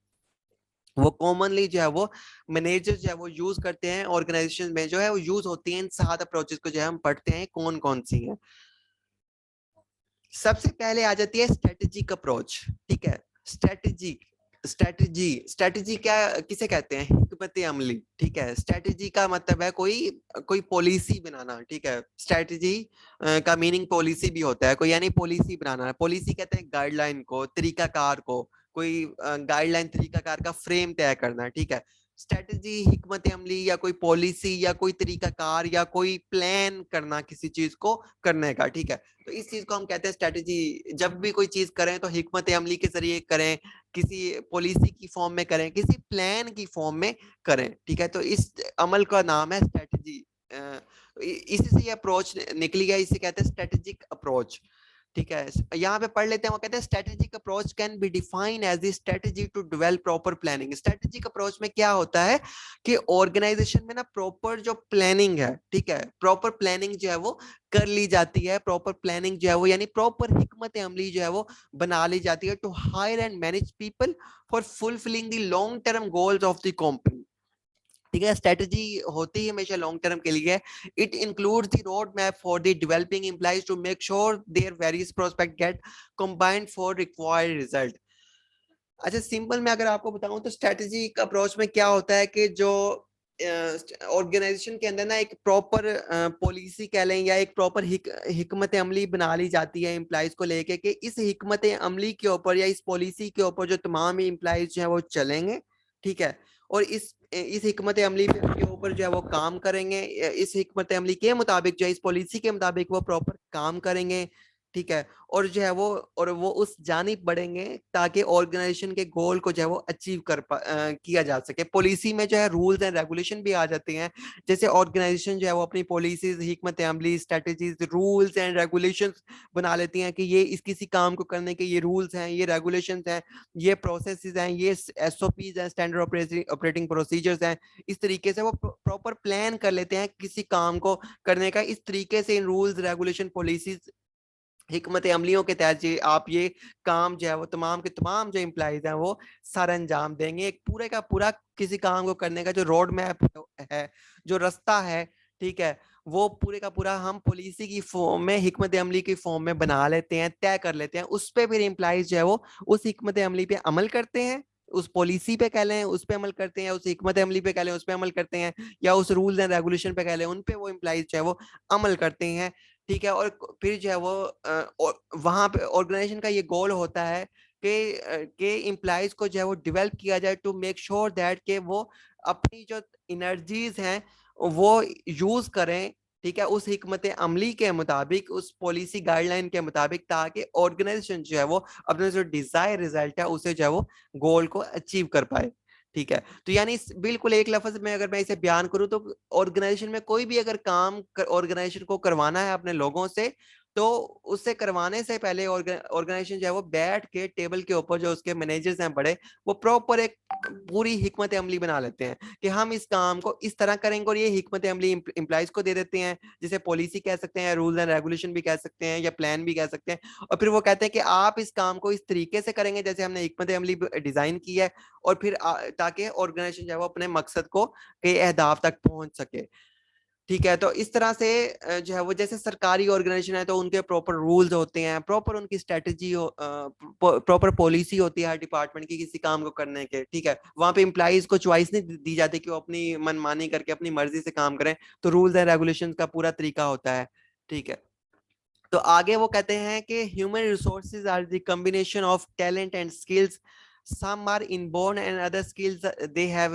वो कॉमनली जो है वो मैनेजर जो है वो यूज करते हैं, ऑर्गेनाइजेशन में जो है वो यूज होती हैं। इन 7 अप्रोचेज को जो है हम पढ़ते हैं कौन कौन सी हैं। सबसे पहले आ जाती है स्ट्रेटेजिक अप्रोच, ठीक है। स्ट्रेटेजी स्ट्रेटेजी स्ट्रेटेजी क्या किसे कहते हैं? हिकमत अमली, ठीक है। स्ट्रेटेजी का मतलब है कोई कोई पॉलिसी बनाना, ठीक है। स्ट्रेटेजी का मीनिंग पॉलिसी भी होता है, कोई यानी पॉलिसी बनाना। पॉलिसी कहते हैं गाइडलाइन को, तरीकाकार को, कोई गाइडलाइन तरीकाकार का फ्रेम तय करना, ठीक है। स्ट्रेटजी, हिकमत अमली या कोई पॉलिसी या कोई तरीकाकार या कोई प्लान करना किसी चीज को करने का, ठीक है। तो इस चीज को हम कहते हैं स्ट्रेटजी। जब भी कोई चीज करें तो हिकमत अमली के जरिए करें, किसी पॉलिसी की फॉर्म में करें, किसी प्लान की फॉर्म में करें, ठीक है। तो इस अमल का नाम है स्ट्रेटजी। इसी से ये अप्रोच निकली है, इसे कहते हैं स्ट्रेटेजिक अप्रोच, ठीक है। यहाँ पे पढ़ लेते हैं, वो कहते हैं strategic approach can be define as the strategy to develop proper planning. Strategic approach में क्या होता है कि ऑर्गेनाइजेशन में ना प्रॉपर जो प्लानिंग है, ठीक है, प्रॉपर प्लानिंग जो है वो कर ली जाती है। प्रॉपर प्लानिंग जो है वो यानी प्रॉपर हिकमत अमली जो है वो बना ली जाती है to hire and manage people for fulfilling the long term goals of the company, ठीक है। स्ट्रेटजी होती है हमेशा लॉन्ग टर्म के लिए। It includes the road map for the developing employees to make sure their various prospect get combined for required result. अच्छा, simple में अगर आपको बताऊं तो स्ट्रेटजिक अप्रोच में क्या होता है कि जो ऑर्गेनाइजेशन के अंदर ना एक प्रॉपर पॉलिसी कह लें या एक प्रॉपर हिकमत अमली बना ली जाती है एम्प्लॉइज को लेके कि इस हिकमत अमली के ऊपर या इस पॉलिसी के ऊपर जो तमाम एम्प्लॉइज जो है वो चलेंगे, ठीक है। और इस हिकमत अमली के ऊपर जो है वो काम करेंगे, इस हिकमत अमली के मुताबिक जो है इस पॉलिसी के मुताबिक वो प्रॉपर काम करेंगे, ठीक है। और जो है वो उस जानिब बढ़ेंगे ताकि ऑर्गेनाइजेशन के गोल को जो है वो अचीव किया जा सके। पॉलिसी में जो है रूल्स एंड रेगुलेशन भी आ जाते हैं। जैसे ऑर्गेनाइजेशन जो है वो अपनी पॉलिसीज, हिकमत अमली, स्ट्रेटजीज, रूल्स एंड रेगुलेशंस बना लेती हैं कि ये इस किसी काम को करने के ये रूल्स हैं, ये रेगुलेशंस हैं, ये प्रोसेसेस हैं, ये एसओपीज हैं, स्टैंडर्ड ऑपरेटिंग प्रोसीजर्स हैं। इस तरीके से वो प्रॉपर प्लान कर लेते हैं किसी काम को करने का। इस तरीके से इन रूल्स, रेगुलेशन, पॉलिसीज, हिकमत अमलियों के तहत जी आप ये काम जो है वो तमाम के तमाम जो इम्प्लाइज हैं वो सर अंजाम देंगे। एक पूरे का पूरा किसी काम को करने का जो रोड मैप है, जो रास्ता है, ठीक है, वो पूरे का पूरा हम पॉलिसी की फॉर्म में, हिकमत अमली की फॉर्म में बना लेते हैं, तय कर लेते हैं। उस पे फिर इम्प्लाइज जो है वो उस हिकमत अमली पे अमल करते हैं, उस पॉलिसी पे कह लें उस पे अमल करते हैं, उस हिकमत अमली पे कह लें उस पे अमल करते हैं, या उस रूल्स एंड रेगुलेशन पे कह लें उन पे वो इम्प्लाइज जो है वो अमल करते हैं, ठीक है। और फिर जो है वो वहां पे ऑर्गेनाइजेशन का ये गोल होता है कि इम्प्लाइज को जो है वो डेवलप किया जाए टू मेक श्योर दैट कि वो अपनी जो एनर्जीज हैं वो यूज करें, ठीक है, उस हिकमत अमली के मुताबिक, उस पॉलिसी गाइडलाइन के मुताबिक, ताकि ऑर्गेनाइजेशन जो है वो अपने जो डिजायर रिजल्ट है उसे जो है वो गोल को अचीव कर पाए, ठीक है। तो यानी बिल्कुल एक लफ्ज में अगर मैं इसे बयान करूं तो ऑर्गेनाइजेशन में कोई भी अगर काम ऑर्गेनाइजेशन को करवाना है अपने लोगों से, तो उससे करवाने से पहले ऑर्गेनाइजेशन जो है वो बैठ के टेबल के ऊपर जो उसके मैनेजर्स हैं बड़े, वो प्रॉपर एक पूरी हिकमत अमली बना लेते हैं कि हम इस काम को इस तरह करेंगे, और ये हिकमत अमली इम्प्लाइज को दे देते हैं, जिसे पॉलिसी कह सकते हैं, रूल्स एंड रेगुलेशन भी कह सकते हैं, या प्लान भी कह सकते हैं। और फिर वो कहते हैं कि आप इस काम को इस तरीके से करेंगे जैसे हमने हिकमत अमली डिजाइन की है, और फिर ताकि ऑर्गेनाइजेशन जो है वो अपने मकसद को के अहदाफ तक पहुंच सके, ठीक है। तो इस तरह से जो है वो जैसे सरकारी ऑर्गेनाइजेशन है तो उनके प्रॉपर रूल्स होते हैं, प्रॉपर उनकी स्ट्रेटजी हो, प्रॉपर पॉलिसी होती है हर डिपार्टमेंट की किसी काम को करने के, ठीक है। वहां पे एम्प्लॉइज को चॉइस नहीं दी जाती कि वो अपनी मनमानी करके अपनी मर्जी से काम करें, तो रूल्स एंड रेगुलेशन का पूरा तरीका होता है, ठीक है। तो आगे वो कहते हैं कि human resources are the combination of talent and skills, some are inborn and other skills they have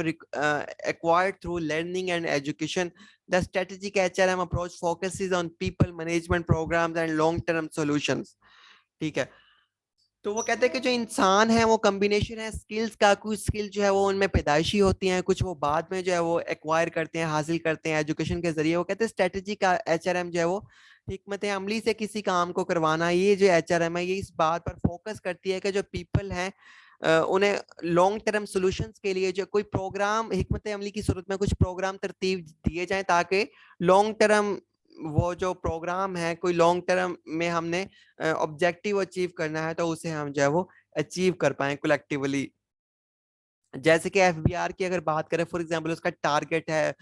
acquired through learning and education. The strategic HRM approach focuses on people management programs and long term solutions, ठीक है। तो वो कहते हैं कि जो इंसान है वो कॉम्बिनेशन है स्किल्स का, कुछ स्किल जो है वो उनमें पैदाइशी होती हैं, कुछ वो बाद में जो है वो एक्वायर करते हैं, हासिल करते हैं एजुकेशन के जरिए। वो कहते हैं स्ट्रेटेजी का एचआरएम जो है वो हिकमत अमली से किसी काम को करवाना, ये जो एचआरएम है ये इस बात पर फोकस करती है कि जो पीपल हैं उन्हें लॉन्ग टर्म सॉल्यूशंस के लिए जो कोई प्रोग्राम हिकमत अमली की सूरत में कुछ प्रोग्राम तरतीब दिए जाएं, ताकि लॉन्ग टर्म वो जो प्रोग्राम है कोई लॉन्ग टर्म में हमने ऑब्जेक्टिव अचीव करना है तो उसे हम जो है वो अचीव कर पाए कलेक्टिवली। जैसे कि एफबीआर की अगर बात करें फॉर एग्जांपल, उसका टारगेट है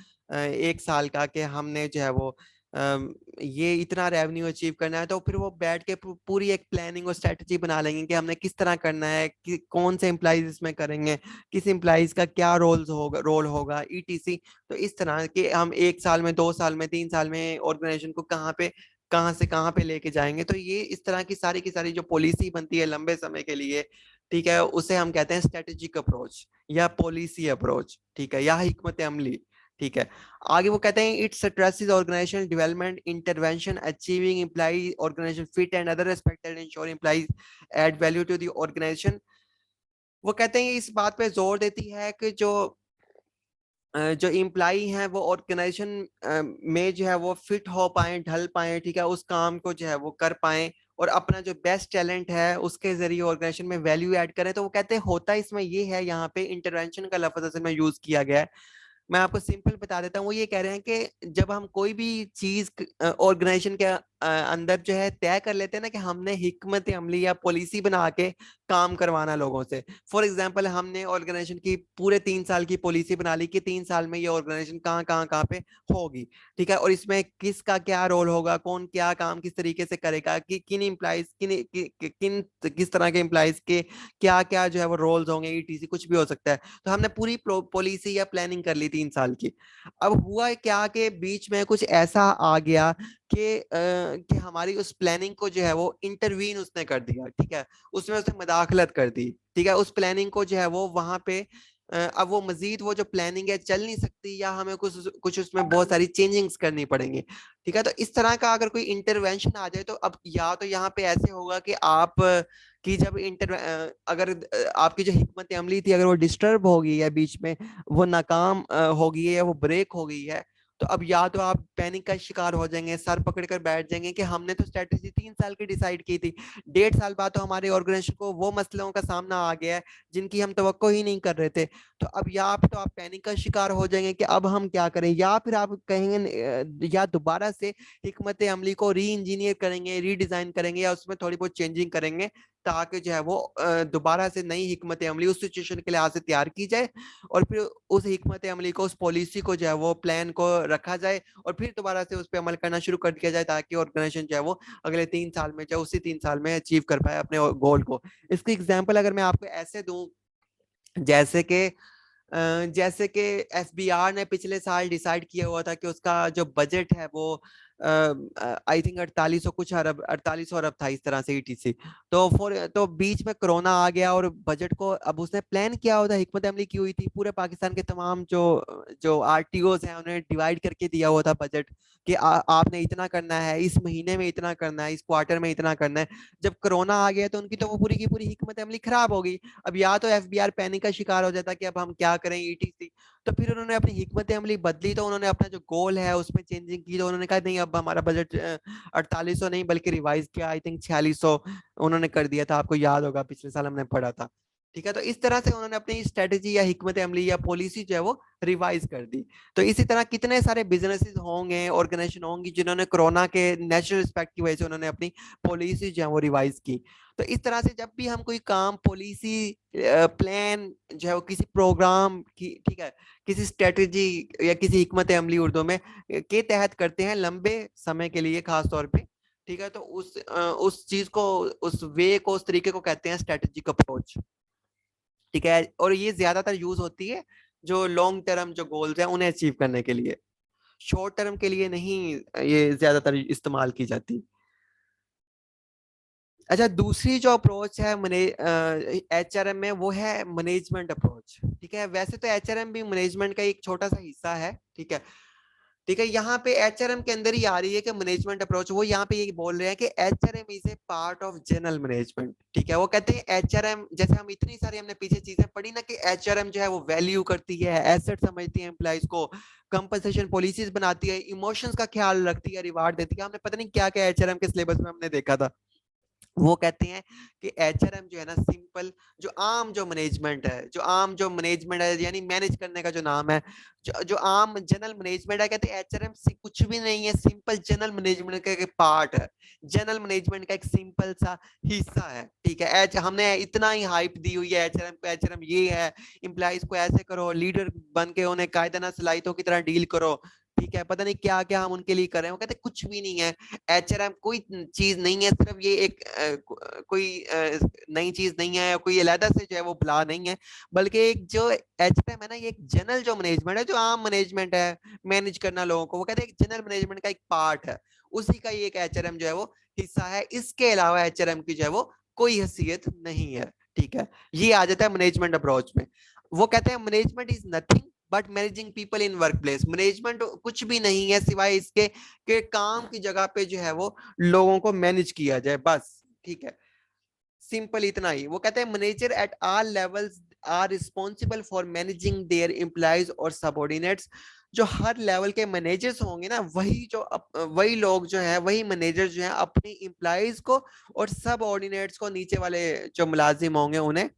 1 साल का कि हमने जो है वो ये इतना रेवेन्यू अचीव करना है, तो फिर वो बैठ के पूरी एक प्लानिंग और स्ट्रेटजी बना लेंगे कि हमने किस तरह करना है, कि कौन से एम्प्लॉइज इसमें करेंगे, किस एम्प्लॉइज का क्या रोल होगा ईटीसी। तो इस तरह के हम 1 साल में, 2 साल में, 3 साल में ऑर्गेनाइजेशन को कहाँ से कहाँ पे लेके जाएंगे। तो ये इस तरह की सारी जो पॉलिसी बनती है लंबे समय के लिए, ठीक है, उसे हम कहते हैं स्ट्रेटेजिक अप्रोच या पॉलिसी अप्रोच, ठीक है, या हिकमत अमली, ठीक है। आगे वो कहते हैं it's stresses organizational development intervention achieving employee organization fit and other aspect that ensure employees add value to the organization. वो कहते हैं इस बात पे जोर देती है कि जो इम्प्लाई हैं वो ऑर्गेनाइजेशन में जो है वो फिट हो पाए, ढल पाए, ठीक है, उस काम को जो है वो कर पाए और अपना जो बेस्ट टैलेंट है उसके जरिए ऑर्गेनाइजेशन में वैल्यू ऐड करें। तो वो कहते हैं होता इसमें ये है, यहाँ पे इंटरवेंशन का लफ्ज असल में यूज किया गया है। मैं आपको सिंपल बता देता हूँ, वो ये कह रहे हैं कि जब हम कोई भी चीज ऑर्गेनाइजेशन के अंदर जो है तय कर लेते हैं ना कि हमने हिकमत अमली या पॉलिसी बना के काम करवाना लोगों से। फॉर एग्जांपल हमने ऑर्गेनाइजेशन की पूरे 3 साल की पॉलिसी बना ली कि 3 साल में ये ऑर्गेनाइजेशन कहाँ पे होगी, ठीक है, और इसमें किसका क्या रोल होगा, कौन क्या काम किस तरीके से करेगा, कि किन इम्प्लाइज किस तरह के इम्प्लाइज के क्या क्या जो है वो रोल्स होंगे, ईटीसी कुछ भी हो सकता है। तो हमने पूरी पॉलिसी या प्लानिंग कर ली 3 साल की। अब हुआ क्या कि बीच में कुछ ऐसा आ गया कि हमारी उस प्लानिंग को जो है वो इंटरवीन उसने कर दिया, ठीक है, उसने उसने मदाखलत कर दी, ठीक है, उस प्लानिंग को जो है वो वहां पे अब वो मजीद वो जो प्लानिंग है चल नहीं सकती, या हमें कुछ कुछ उसमें बहुत सारी चेंजिंग्स करनी पड़ेंगी, ठीक है। तो इस तरह का अगर कोई इंटरवेंशन आ जाए तो अब या तो यहाँ पे ऐसे होगा कि आप कि जब अगर आपकी जो हिकमत अमली थी अगर वो डिस्टर्ब होगी या बीच में वो नाकाम होगी या वो ब्रेक हो गई है, तो अब या तो आप पैनिक का शिकार हो जाएंगे, सर पकड़ कर बैठ जाएंगे कि हमने तो स्ट्रेटेजी 3 साल की डिसाइड की थी, 1.5 साल बाद तो हमारे ऑर्गेनाइजेशन को वो मसलों का सामना आ गया है जिनकी हम तवक्को ही नहीं कर रहे थे। तो अब या आप तो आप पैनिक का शिकार हो जाएंगे कि अब हम क्या करें, या फिर आप कहेंगे या दोबारा से हिकमत अमली को री इंजीनियर करेंगे, रीडिजाइन करेंगे या उसमें थोड़ी बहुत चेंजिंग करेंगे ताकि जो है वो दोबारा से नई हिकमत अमली उस सिचुएशन के लिहाज से तैयार की जाए, और फिर उस हिकमत अमली को, उस पॉलिसी को जो है वो प्लान को रखा जाए और फिर दोबारा से उस पर अमल करना शुरू कर दिया जाए ताकि ऑर्गेनाइजेशन जो है वो अगले 3 साल में चाहे उसी 3 साल में अचीव कर पाए अपने गोल को। इसकी एग्जाम्पल अगर मैं आपको ऐसे दूं, जैसे कि एफबीआर ने पिछले साल डिसाइड किया हुआ था कि उसका जो बजट है वो आई थिंक 4800 अरब था, इस तरह से ईटीसी। तो बीच में कोरोना आ गया और बजट को अब उसने प्लान किया हुआ था, हिकमत अमली की हुई थी, पूरे पाकिस्तान के तमाम जो जो आरटीओज हैं उन्हें डिवाइड करके दिया हुआ था बजट कि आपने इतना करना है, इस महीने में इतना करना है, इस क्वार्टर में इतना करना है। जब कोरोना आ गया तो उनकी तो वो पूरी की पूरी हिकमत अमली खराब हो गई। अब या तो एफबीआर पैनिक का शिकार हो जाता कि अब हम क्या करें ईटीसी, तो फिर उन्होंने अपनी हिकमत अमली बदली, तो उन्होंने अपना जो गोल है उसमें चेंजिंग की, तो उन्होंने कहा नहीं अब हमारा बजट 4800 नहीं बल्कि रिवाइज किया, आई थिंक 4600 उन्होंने कर दिया था, आपको याद होगा पिछले साल हमने पढ़ा था, ठीक है। तो इस तरह से उन्होंने अपनी स्ट्रेटेजी या हिकमत अमली या पॉलिसी जो है वो रिवाइज कर दी। तो इसी तरह कितने सारे बिजनेसेस होंगे, ऑर्गेनाइजेशन होंगी जिन्होंने कोरोना के नेचुरल रिस्पेक्ट की वजह से उन्होंने अपनी पॉलिसी जो है वो रिवाइज की। तो इस तरह से जब भी हम कोई काम, पॉलिसी, प्लान जो है वो किसी प्रोग्राम की, ठीक है, किसी स्ट्रेटेजी या किसी हिकमत अमली उर्दू में के तहत करते हैं लंबे समय के लिए खास तौर पे, ठीक है, तो उस चीज को, उस वे को, उस तरीके को कहते हैं स्ट्रेटेजिक अप्रोच, ठीक है। और ये ज्यादातर यूज होती है जो लॉन्ग टर्म जो गोल्स हैं उन्हें अचीव करने के लिए, शॉर्ट टर्म के लिए नहीं ये ज्यादातर इस्तेमाल की जाती। अच्छा, दूसरी जो अप्रोच है एचआरएम में वो है मैनेजमेंट अप्रोच, ठीक है। वैसे तो एचआरएम भी मैनेजमेंट का एक छोटा सा हिस्सा है, ठीक है, ठीक है। यहाँ पे एचआरएम के अंदर ही आ रही है कि मैनेजमेंट अप्रोच, वो यहाँ पे ये बोल रहे हैं कि HRM is a part of general management, ठीक है। वो कहते हैं एचआरएम, जैसे हम इतनी सारी हमने पीछे चीजें पढ़ी ना कि एचआरएम जो है वो वैल्यू करती है, एसेट समझती है एम्प्लॉइज को, कंपनसेशन पॉलिसीज बनाती है, इमोशंस का ख्याल रखती है, रिवार्ड देती है, हमने पता नहीं क्या क्या एचआरएम के सिलेबस में हमने देखा था। वो कहते हैं कि एचआरएम जो है ना सिंपल, जो आम जो मैनेजमेंट है यानी मैनेज करने का जो नाम है, जो आम जनरल मैनेजमेंट है, कहते हैं एचआरएम से कुछ भी नहीं है, सिंपल जनरल मैनेजमेंट का एक पार्ट है, जनरल मैनेजमेंट का एक सिंपल सा हिस्सा है, ठीक है। एच हमने इतना ही हाइप दी हुई है एचआरएम को, एचआरएम ये है, इंप्लाइज को ऐसे करो, लीडर बन के उन्हें कायदाना सलाहियतों की तरह डील करो, ठीक है, पता नहीं क्या क्या हम उनके लिए कर रहे हैं। वो कहते कुछ भी नहीं है, एचआरएम कोई चीज नहीं है, सिर्फ ये एक कोई नई चीज नहीं है, कोई अलहदा से जो है वो बला नहीं है, बल्कि एक जो एचआरएम है ना, ये एक जनरल जो मैनेजमेंट है, जो आम मैनेजमेंट है, मैनेज करना लोगों को, वो कहते हैं एक जनरल मैनेजमेंट का एक पार्ट है, उसी का ही एक एचआरएम जो है वो हिस्सा है। इसके अलावा एचआरएम की जो है वो कोई हैसियत नहीं है, ठीक है, ये आ जाता है मैनेजमेंट अप्रोच में। वो कहते हैं management is nothing but managing people in work place. Management कुछ भी नहीं है सिवाय इसके कि काम की जगह पे जो है वो लोगों को मैनेज किया जाए, बस। ठीक है, सिंपल इतना ही। वो कहते हैं manager at all levels are responsible for managing their employees और सबऑर्डिनेट्स। जो हर लेवल के मैनेजर्स होंगे ना, वही लोग जो है, वही मैनेजर जो है अपनी एम्प्लॉइज को और सब ऑर्डिनेट्स को, नीचे वाले जो मुलाजिम होंगे उन्हें,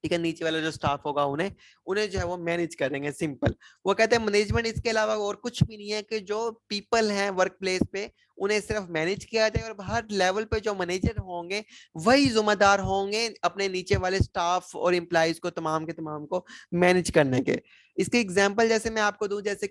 ठीक है, नीचे वाला जो स्टाफ होगा उन्हें उन्हें जो है वो मैनेज करेंगे, सिंपल। वो कहते हैं मैनेजमेंट इसके अलावा और कुछ भी नहीं है कि जो पीपल हैं वर्क प्लेस पे उन्हें सिर्फ मैनेज किया जाए, और हर लेवल पे जो मैनेजर होंगे वही जिम्मेदार होंगे अपने नीचे वाले स्टाफ और एम्प्लॉइज को, तमाम के तमाम को मैनेज करने के। इसके एग्जाम्पल जैसे मैं आपको दूं, जैसे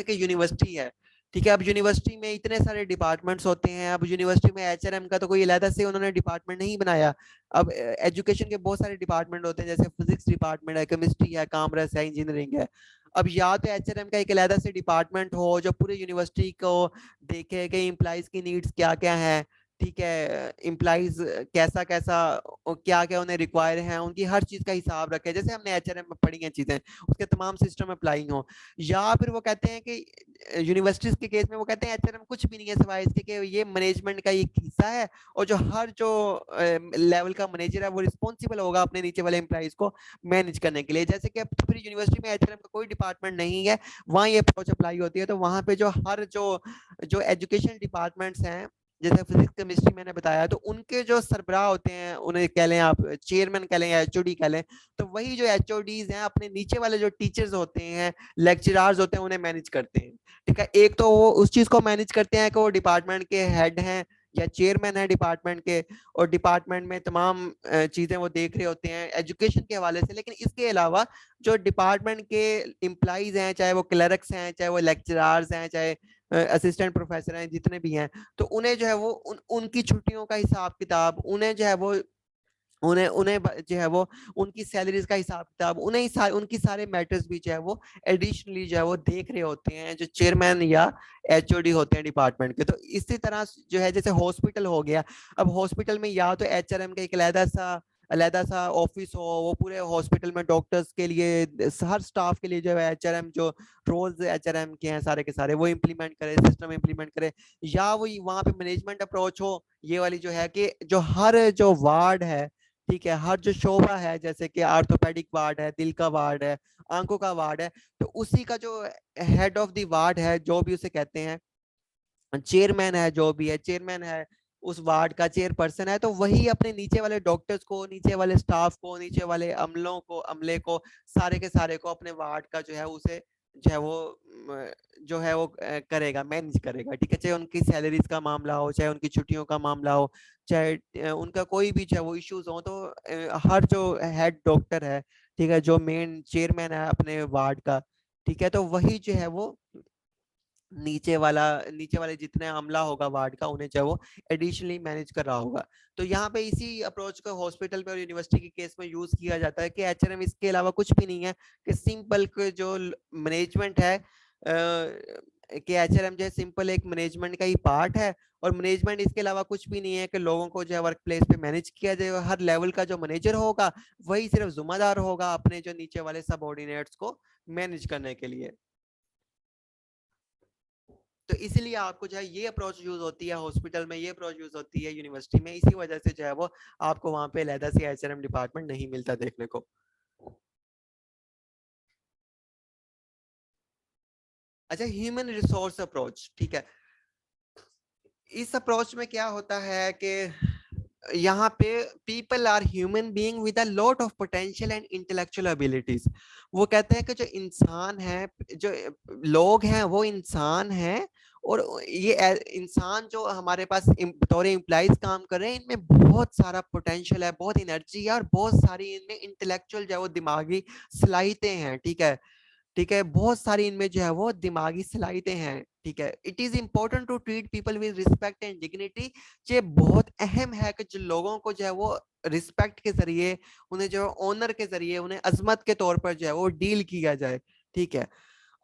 कि यूनिवर्सिटी है, ठीक है। अब यूनिवर्सिटी में इतने सारे डिपार्टमेंट्स होते हैं। अब यूनिवर्सिटी में एचआरएम का तो कोई अलग से उन्होंने डिपार्टमेंट नहीं बनाया। अब एजुकेशन के बहुत सारे डिपार्टमेंट होते हैं, जैसे फिजिक्स डिपार्टमेंट है, केमिस्ट्री है, कॉमर्स है, इंजीनियरिंग है। अब या तो एचआरएम का एक अलग से डिपार्टमेंट हो जो पूरी यूनिवर्सिटी को देखे कि एम्प्लॉइज की नीड्स क्या क्या है, ठीक है, एम्प्लॉइज कैसा कैसा क्या क्या उन्हें रिक्वायर है, उनकी हर चीज का हिसाब रखे, जैसे हमने एचआरएम में पढ़ी हैं चीजें, उसके तमाम सिस्टम अप्लाई हो। या फिर वो कहते हैं कि यूनिवर्सिटीज के केस में वो कहते हैं एचआरएम कुछ भी नहीं है सिवाय इसके कि ये मैनेजमेंट का एक हिस्सा है, और जो लेवल का मैनेजर है वो रिस्पॉन्सिबल होगा अपने नीचे वाले एम्प्लॉइज को मैनेज करने के लिए। जैसे कि अब पूरी यूनिवर्सिटी में एचआरएम का कोई डिपार्टमेंट नहीं है, वहाँ ये अप्रोच अप्लाई होती है। तो वहाँ पे जो एजुकेशन डिपार्टमेंट्स हैं, जैसे फिजिक्स केमिस्ट्री मैंने बताया, तो उनके जो सरबराह होते हैं, उन्हें कह लें आप चेयरमैन कह लें या एचओडी कह लें, तो वही जो एचओडीज हैं अपने नीचे वाले जो टीचर्स होते हैं, लेक्चरर्स होते हैं, उन्हें मैनेज करते हैं। ठीक है, एक तो वो उस चीज को मैनेज करते हैं कि वो डिपार्टमेंट के हेड हैं या चेयरमैन है डिपार्टमेंट के, और डिपार्टमेंट में तमाम चीजें वो देख रहे होते हैं एजुकेशन के हवाले से। लेकिन इसके अलावा जो डिपार्टमेंट के एम्प्लॉइज हैं, चाहे वो क्लर्क्स हैं, चाहे वो लेक्चरर्स हैं, चाहे असिस्टेंट प्रोफेसर हैं, जितने भी हैं, तो उन्हें जो है वो उनकी छुट्टियों का हिसाब किताब, उन्हें जो है वो उन्हें उन्हें जो है वो उनकी सैलरीज का हिसाब किताब, उनकी सारे मैटर्स भी जो है वो एडिशनली जो है वो देख रहे होते हैं जो चेयरमैन या एचओडी होते हैं डिपार्टमेंट के। तो इसी तरह जो है, जैसे हॉस्पिटल हो गया, अब हॉस्पिटल में या तो एचआरएम का एक अलहदा सा ऑफिस हो, वो पूरे हॉस्पिटल में डॉक्टर्स के लिए, हर स्टाफ के लिए जो है एचआरएम, जो रोल्स एचआरएम के हैं सारे के सारे, वो इम्प्लीमेंट करे, सिस्टम इम्प्लीमेंट करे। या वो वहां पे मैनेजमेंट अप्रोच हो, ये वाली जो है कि जो हर जो वार्ड है, ठीक है, हर जो शोबा है, जैसे कि आर्थोपेडिक वार्ड है, दिल का वार्ड है, आंखों का वार्ड है, तो उसी का जो हेड ऑफ द वार्ड है, जो भी उसे कहते हैं, चेयरमैन है, जो भी है चेयरमैन है, उस वार्ड का चेयरपर्सन है, तो वही अपने नीचे वाले डॉक्टर्स को, नीचे वाले स्टाफ को, नीचे वाले अमले को, सारे के सारे को अपने वार्ड का जो है उसे जो है वो करेगा, मैनेज करेगा। ठीक है, चाहे उनकी सैलरीज का मामला हो, चाहे उनकी छुट्टियों का मामला हो, चाहे उनका कोई भी चाहे वो इश्यूज हो, तो हर जो हेड डॉक्टर है, ठीक है, जो मेन चेयरमैन है अपने वार्ड का, ठीक है, तो वही जो है वो नीचे वाले जितने अमला होगा वार्ड का, उन्हें चाहे वो एडिशनली मैनेज कर रहा होगा। तो यहाँ पे इसी अप्रोच को हॉस्पिटल में और यूनिवर्सिटी के केस में यूज किया जाता है कि एचआरएम इसके अलावा कुछ भी नहीं है, कि सिंपल जो मैनेजमेंट है, कि एचआरएम जो है सिंपल एक मैनेजमेंट का ही पार्ट है, और मैनेजमेंट इसके अलावा कुछ भी नहीं है कि लोगों को जो है वर्क प्लेस पे मैनेज किया जाए। हर लेवल का जो मैनेजर होगा वही सिर्फ जिम्मेदार होगा अपने जो नीचे वाले सबऑर्डिनेट्स को मैनेज करने के लिए। तो इसलिए आपको जो है ये अप्रोच यूज होती है हॉस्पिटल में, ये अप्रोच यूज होती है यूनिवर्सिटी में, इसी वजह से जो है वो आपको वहां पे अलहदा से एचआरएम डिपार्टमेंट नहीं मिलता देखने को। अच्छा, ह्यूमन रिसोर्स अप्रोच, ठीक है। इस अप्रोच में क्या होता है कि यहाँ पे people are human being with a lot of potential and intellectual abilities. वो कहते हैं कि जो इंसान है, जो लोग हैं, वो इंसान हैं, और ये इंसान जो हमारे पास बतौर एम्प्लॉइज काम कर रहे हैं, इनमें बहुत सारा पोटेंशियल है, बहुत एनर्जी है, और बहुत सारी इनमें इंटेलेक्चुअल जो है वो दिमागी सलाहितें हैं। ठीक है, ठीक है, बहुत सारी इनमें जो है वो दिमागी सलाहितें हैं। ठीक है, it is important to treat people with respect and dignity. ये बहुत अहम है कि जो लोगों को जो है वो रिस्पेक्ट के जरिए, उन्हें जो ऑनर के जरिए, उन्हें अजमत के तौर पर जो है वो डील किया जाए। ठीक है,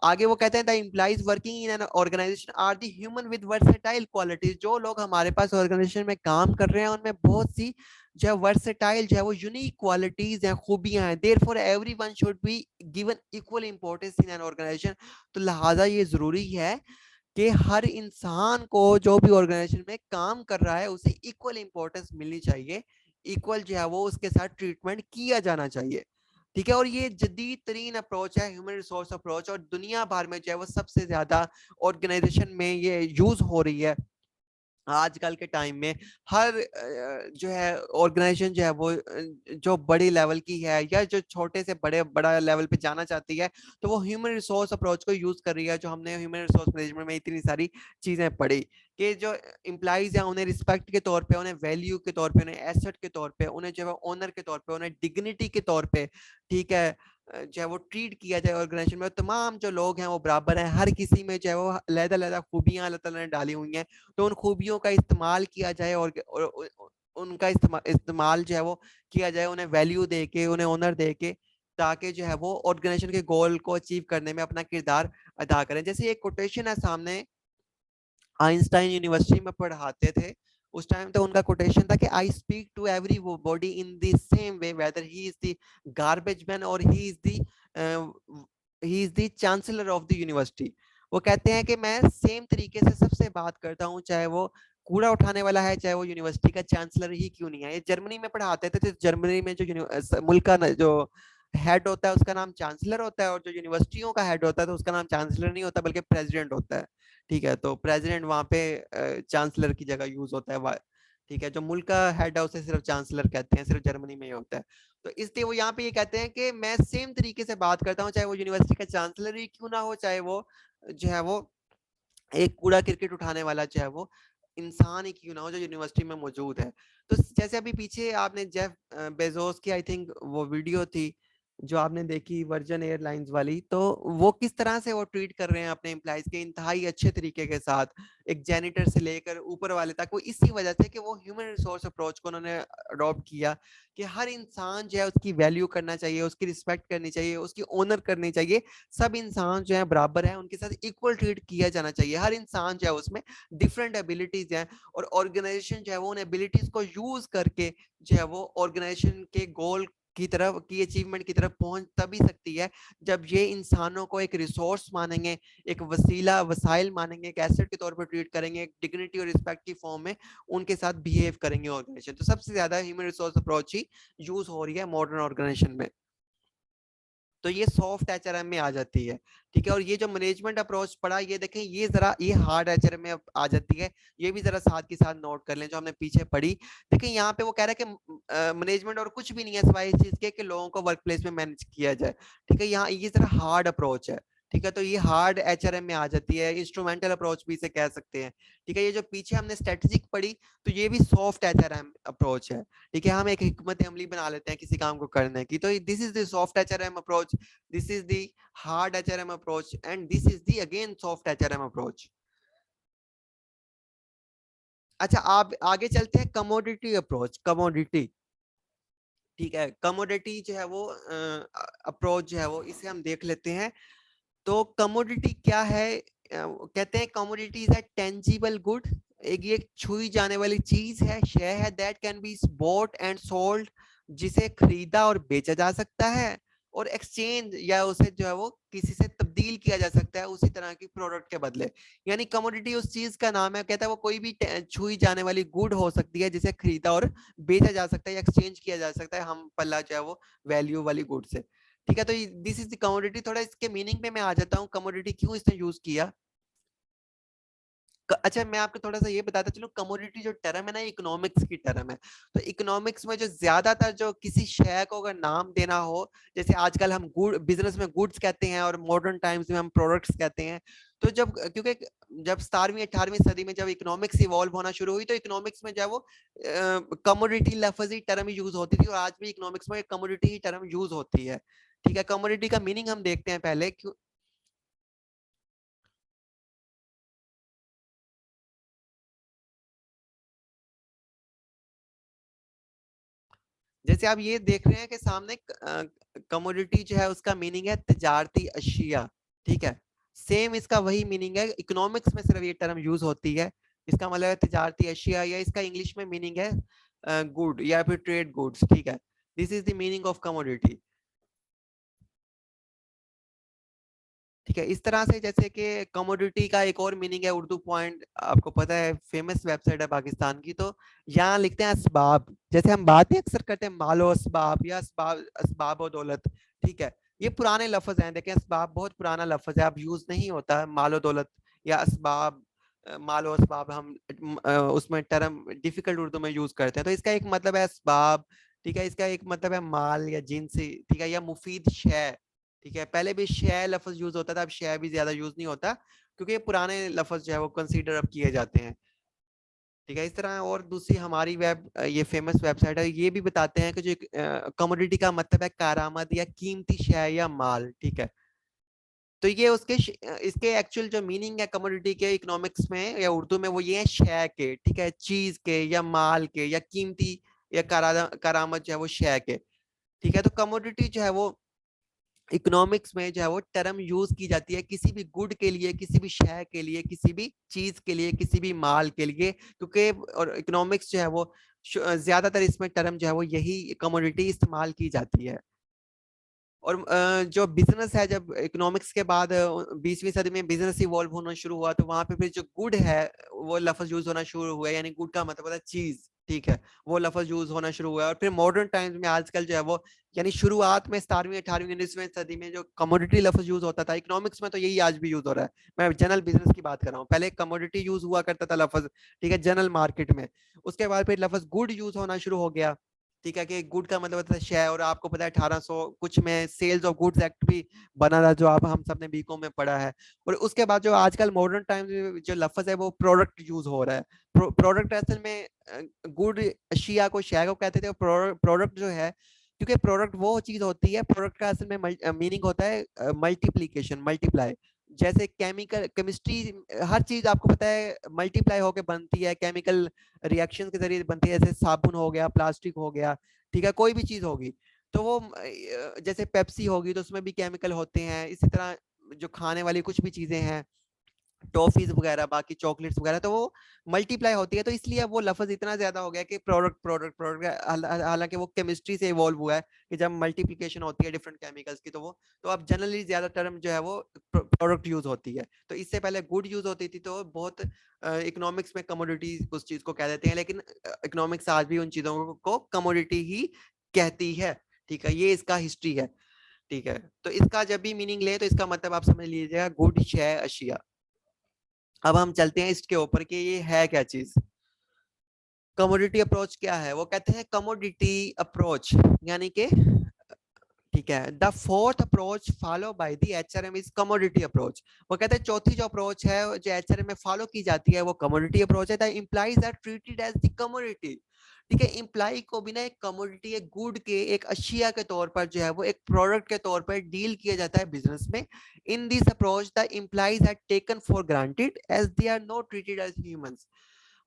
आगे वो कहते हैं the employees working in an organization are the human with versatile qualities. जो लोग हमारे पास ऑर्गेनाइजेशन में काम कर रहे हैं उनमें बहुत सी जो है वर्सेटाइल जो है वो यूनिक क्वालिटीज हैं, खूबियां हैं। Therefore everyone should be given equal importance in an organization. तो लिहाजा ये जरूरी है कि हर इंसान को जो भी ऑर्गेनाइजेशन में काम कर रहा है उसे इक्वल इंपॉर्टेंस मिलनी चाहिए, इक्वल जो है वो उसके साथ ट्रीटमेंट किया जाना चाहिए। ठीक है, और ये जदीद तरीन अप्रोच है ह्यूमन रिसोर्स अप्रोच, और दुनिया भर में जो है वो सबसे ज्यादा ऑर्गेनाइजेशन में ये यूज हो रही है आजकल के टाइम में। हर जो है ऑर्गेनाइजेशन जो है वो जो बड़ी लेवल की है या जो छोटे से बड़ा लेवल पे जाना चाहती है तो वो ह्यूमन रिसोर्स अप्रोच को यूज कर रही है। जो हमने ह्यूमन रिसोर्स मैनेजमेंट में इतनी सारी चीजें पढ़ी कि जो एम्प्लॉइज हैं उन्हें रिस्पेक्ट के तौर पे, उन्हें वैल्यू के तौर पे, उन्हें एसेट के तौर पे, उन्हें जो है ऑनर के तौर पे, उन्हें डिग्निटी के तौर पे, ठीक है, जो है वो ट्रीट किया जाए ऑर्गेनाइजेशन में। तमाम जो लोग हैं वो बराबर हैं, हर किसी में जो है वो अलग-अलग खूबियां अल्लाह ताला ने डाली हुई हैं। तो उन खूबियों का इस्तेमाल किया जाए और उनका इस्तेमाल जो है वो किया जाए, उन्हें वैल्यू दे के, उन्हें ऑनर दे के, ताकि जो है वो ऑर्गेनाइजेशन के गोल को अचीव करने में अपना किरदार अदा करें। जैसे एक कोटेशन है सामने, आइंस्टाइन यूनिवर्सिटी में पढ़ाते थे उस टाइम, तो उनका कोटेशन था कि I speak to everybody in the same way whether he is the garbage man or he is the chancellor of the university. वो कहते हैं कि मैं सेम तरीके से सबसे बात करता हूँ, चाहे वो कूड़ा उठाने वाला है, चाहे वो यूनिवर्सिटी का चांसलर ही क्यों नहीं है। ये जर्मनी में पढ़ाते थे, तो जर्मनी में जो मुल्क का जो हेड होता है उसका नाम चांसलर होता है, और जो यूनिवर्सिटियों का हेड होता है तो उसका नाम चांसलर नहीं होता बल्कि प्रेसिडेंट होता है। ठीक है, तो प्रेसिडेंट वहां पे चांसलर की जगह यूज होता है। ठीक है, जो मुल्क का हेड है उसे सिर्फ चांसलर कहते हैं, सिर्फ जर्मनी में ही होता है। तो इसलिए वो यहाँ पे ये कहते हैं कि मैं सेम तरीके से बात करता हूँ, चाहे वो यूनिवर्सिटी का चांसलर ही क्यों ना हो, चाहे वो जो है वो एक कूड़ा क्रिकेट उठाने वाला जो है वो इंसान ही क्यों ना हो जो यूनिवर्सिटी में मौजूद है। तो जैसे अभी पीछे आपने जेफ बेजोस की आई थिंक वो वीडियो थी जो आपने देखी वर्जन एयरलाइंस वाली, तो वो किस तरह से वो ट्रीट कर रहे हैं अपने एम्प्लॉइज के इंतहाई अच्छे तरीके के साथ, एक जेनिटर से लेकर ऊपर वाले तक। वो इसी वजह से कि वो ह्यूमन रिसोर्स अप्रोच को उन्होंने अडॉप्ट किया कि हर इंसान जो है उसकी वैल्यू करना चाहिए, उसकी रिस्पेक्ट करनी चाहिए, उसकी ऑनर करनी चाहिए। सब इंसान जो है बराबर है, उनके साथ इक्वल ट्रीट किया जाना चाहिए। हर इंसान जो है उसमें डिफरेंट एबिलिटीज हैं, और ऑर्गेनाइजेशन जो है वो उन एबिलिटीज को यूज करके जो है वो ऑर्गेनाइजेशन के गोल की तरफ की अचीवमेंट की तरफ पहुंच तभी सकती है जब ये इंसानों को एक रिसोर्स मानेंगे, एक वसीला वसाइल मानेंगे, एक एसेट के तौर पर ट्रीट करेंगे, एक डिग्निटी और रिस्पेक्ट की फॉर्म में उनके साथ बिहेव करेंगे ऑर्गेनाइजेशन। तो सबसे ज्यादा ह्यूमन रिसोर्स अप्रोच ही यूज हो रही है मॉडर्न ऑर्गेनाइजेशन में। तो ये सॉफ्ट एचआरएम में आ जाती है। ठीक है, और ये जो मैनेजमेंट अप्रोच पढ़ा, ये देखें, ये जरा ये हार्ड एचआरएम में आ जाती है। ये भी जरा साथ के साथ नोट कर लें जो हमने पीछे पढ़ी। देखें यहाँ पे वो कह रहा है कि मैनेजमेंट और कुछ भी नहीं है सिवाय इस चीज के कि लोगों को वर्क प्लेस में मैनेज किया जाए। ठीक है, यहाँ ये जरा हार्ड अप्रोच है। ठीक है, तो ये हार्ड एचआरएम में आ जाती है, इंस्ट्रूमेंटल अप्रोच भी इसे कह सकते हैं। ठीक है, ये जो पीछे हमने स्ट्रेटेजिक पढ़ी, तो ये भी सॉफ्ट एचआरएम अप्रोच है। ठीक है, हम एक हिकमत अमली बना लेते हैं किसी काम को करने की। तो this is the soft HRM approach, this is the hard HRM approach, and this is the again soft HRM approach. अच्छा, आप आगे चलते हैं कमोडिटी अप्रोच। कमोडिटी, ठीक है, कमोडिटी जो है वो अप्रोच जो है वो इसे हम देख लेते हैं। तो कमोडिटी क्या है? कहते हैं commodity is a tangible good, एक ये छुई जाने वाली चीज है, शेय है, that can be bought and sold, जिसे खरीदा और बेचा जा सकता है, और एक्सचेंज या उसे जो है वो किसी से तब्दील किया जा सकता है उसी तरह की प्रोडक्ट के बदले। यानी कमोडिटी उस चीज का नाम है, कहता है वो कोई भी छुई जाने वाली गुड हो सकती है जिसे खरीदा और बेचा जा सकता है या एक्सचेंज किया जा सकता है हम पल्ला जो है वो वैल्यू वाली गुड से। ठीक है, तो दिस इज द कमोडिटी। थोड़ा इसके मीनिंग पे मैं आ जाता हूँ, कमोडिटी क्यों इसने यूज किया। अच्छा, मैं आपको थोड़ा सा ये बताता चलूं, कमोडिटी जो टर्म है ना, इकोनॉमिक्स की टर्म है। तो इकोनॉमिक्स में जो ज्यादातर जो किसी शय को अगर नाम देना हो, जैसे आजकल हम गुड बिजनेस में गुड्स कहते हैं और मॉडर्न टाइम्स में हम प्रोडक्ट्स कहते हैं। तो जब क्योंकि जब 17वीं 18वीं सदी में जब इकोनॉमिक्स इवॉल्व होना शुरू हुई, तो इकोनॉमिक्स में जो है वो कमोडिटी लफ्ज ही टर्म यूज होती थी, और आज भी इकोनॉमिक्स में कमोडिटी ही टर्म यूज होती है। ठीक है, कमोडिटी का मीनिंग हम देखते हैं पहले। जैसे आप ये देख रहे हैं कि सामने कमोडिटी जो है उसका मीनिंग है तिजारती अशिया। ठीक है, सेम इसका वही मीनिंग है, इकोनॉमिक्स में सिर्फ ये टर्म यूज होती है। इसका मतलब है तिजारती अशिया, या इसका इंग्लिश में मीनिंग है गुड या फिर ट्रेड गुड्स, ठीक है। This is the meaning of commodity, ठीक है। इस तरह से जैसे कि कमोडिटी का एक और मीनिंग है उर्दू पॉइंट, आपको पता है फेमस वेबसाइट है पाकिस्तान की, तो यहाँ लिखते हैं असबाब। जैसे हम बातें अक्सर करते हैं मालो असबाब या असबाब, असबाब और दौलत, ठीक है। ये पुराने लफ्ज हैं, देखें असबाब बहुत पुराना लफ्ज है, अब यूज नहीं होता मालो दौलत या असबाब। मालो असबाब हम उसमें टर्म डिफिकल्ट उर्दू में यूज करते हैं। तो इसका एक मतलब है असबाब, ठीक है। इसका एक मतलब है माल या जिनसी, ठीक है, या मुफीद शय, ठीक है। पहले भी शय लफ्ज यूज होता था, अब शय भी ज्यादा यूज नहीं होता, क्योंकि ये पुराने लफ्ज जो है वो कंसीडर अब किए जाते हैं, ठीक है। इस तरह और दूसरी हमारी ये फेमस वेबसाइट है, ये भी बताते हैं कि जो कमोडिटी का मतलब है कारामद या कीमती शय या माल, ठीक है। तो ये इसके एक्चुअल जो मीनिंग है कमोडिटी के इकोनॉमिक्स में या उर्दू में, वो ये है शय के, ठीक है, चीज के या माल के या कीमती या करामत जो है वो शय के, ठीक है। तो कमोडिटी जो है वो इकोनॉमिक्स में जो है वो टर्म यूज की जाती है किसी भी गुड के लिए, किसी भी शय के लिए, किसी भी चीज के लिए, किसी भी माल के लिए, क्योंकि और इकोनॉमिक्स जो है वो ज्यादातर इसमें टर्म जो है वो यही कमोडिटी इस्तेमाल की जाती है। और जो बिजनेस है, जब इकोनॉमिक्स के बाद 20वीं सदी में बिजनेस इवॉल्व होना शुरू हुआ, तो वहां पे फिर जो गुड है वो लफ्ज यूज होना शुरू हुआ, यानी गुड का मतलब है चीज, ठीक है, वो लफ्ज यूज होना शुरू हुआ। और फिर मॉडर्न टाइम्स में आजकल जो है वो, यानी शुरुआत में 17वीं 18वीं 19वीं सदी में जो कमोडिटी लफ्ज यूज होता था इकोनॉमिक्स में, तो यही आज भी यूज हो रहा है। मैं जनरल बिजनेस की बात कर रहा हूँ, पहले कमोडिटी यूज हुआ करता था लफ्ज, ठीक है, जनरल मार्केट में। उसके बाद फिर लफ्ज गुड यूज होना शुरू हो गया, ठीक है, कि गुड का मतलब होता है शेयर। और आपको पता है 1800 कुछ में सेल्स ऑफ गुड्स एक्ट भी बना था, जो आप हम सबने बीकॉम में पढ़ा है। और उसके बाद जो आजकल मॉडर्न टाइम में जो लफ्ज है वो प्रोडक्ट यूज हो रहा है। प्रोडक्ट असल में गुड अशिया को शेयर को कहते थे, प्रोडक्ट जो है, क्योंकि प्रोडक्ट वो चीज होती है, प्रोडक्ट का असल में मीनिंग होता है मल्टीप्लीकेशन, मल्टीप्लाई। जैसे केमिकल केमिस्ट्री, हर चीज आपको पता है मल्टीप्लाई होकर बनती है, केमिकल रिएक्शन के जरिए बनती है, जैसे साबुन हो गया, प्लास्टिक हो गया, ठीक है, कोई भी चीज होगी। तो वो जैसे पेप्सी होगी तो उसमें भी केमिकल होते हैं। इसी तरह जो खाने वाली कुछ भी चीजें हैं, टॉफीज वगैरह, बाकी चॉकलेट्स वगैरह, तो वो मल्टीप्लाई होती है। तो इसलिए अब वो लफ्ज इतना ज्यादा हो गया कि प्रोडक्ट प्रोडक्ट प्रोडक्ट, हालांकि वो केमिस्ट्री से इवॉल्व हुआ है कि जब मल्टीप्लिकेशन होती है डिफरेंट केमिकल्स की, तो वो, तो अब जनरली ज्यादा टर्म जो है वो प्रोडक्ट यूज होती है। तो इससे पहले गुड यूज होती थी, तो बहुत इकोनॉमिक्स में कमोडिटी उस चीज को कह देते हैं, लेकिन इकोनॉमिक्स आज भी उन चीजों को कमोडिटी ही कहती है, ठीक है। ये इसका हिस्ट्री है, ठीक है। तो इसका जब भी मीनिंग ले तो इसका मतलब आप समझ लीजिएगा गुड शय अशिया। अब हम चलते हैं इसके ऊपर कि ये है क्या चीज। कमोडिटी अप्रोच क्या है, वो कहते हैं कमोडिटी अप्रोच, यानी कि, ठीक है, the fourth approach follow by the HRM is commodity approach. वो कहते हैं चौथी जो अप्रोच है जो एचआरएम में फॉलो की जाती है वो कमोडिटी अप्रोच है। The employees are treated as the commodity, ठीक है। इंप्लाई को भी ना एक कमोडिटी, एक गुड के, एक अशिया के तौर पर जो है वो एक प्रोडक्ट के तौर पर डील किया जाता है बिजनेस में। In this approach the employees are taken for granted as they are not treated as humans.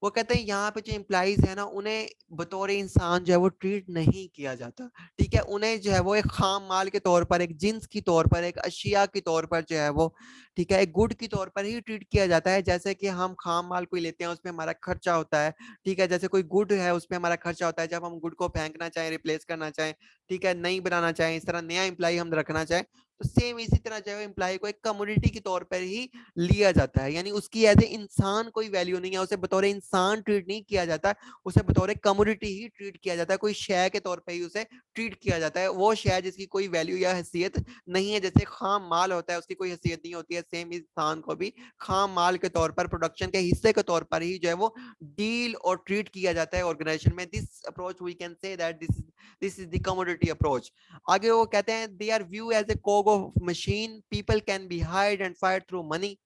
वो कहते हैं यहाँ पे जो एम्प्लॉइज है ना, उन्हें बतौर इंसान जो है वो ट्रीट नहीं किया जाता, ठीक है। उन्हें जो है वो एक खाम माल के तौर पर, एक जिन्स की तौर पर, एक अशिया के तौर पर जो है वो, ठीक है, एक गुड की तौर पर ही ट्रीट किया जाता है। जैसे कि हम खाम माल कोई लेते हैं उसमें हमारा खर्चा होता है, ठीक है, जैसे कोई गुड है उसमें हमारा खर्चा होता है, जब हम गुड को फेंकना चाहें, रिप्लेस करना चाहें, ठीक है, नहीं बनाना चाहें, इस तरह नया एम्प्लॉय हम रखना चाहें, तो सेम इसी तरह जो है एम्प्लॉय को एक कम्युनिटी के तौर पर ही लिया जाता है। यानी उसकी एज ए इंसान कोई वैल्यू नहीं है, उसे बतौर इंसान ट्रीट नहीं किया जाता, उसे बतौर कम्युनिटी ही ट्रीट किया जाता है, कोई शय के तौर पर ही उसे ट्रीट किया जाता है। वो शय जिसकी कोई वैल्यू या हैसियत नहीं है, जैसे खाम माल होता है उसकी कोई हैसियत नहीं होती है, सेम इंसान को भी खाम माल के तौर पर, प्रोडक्शन के हिस्से के तौर पर ही जो है वो डील और ट्रीट किया जाता है ऑर्गेनाइजेशन में। This approach we can say that this is the commodity approach. आगे वो कहते हैं they are view as a cog of machine, people can be hired and fired through money.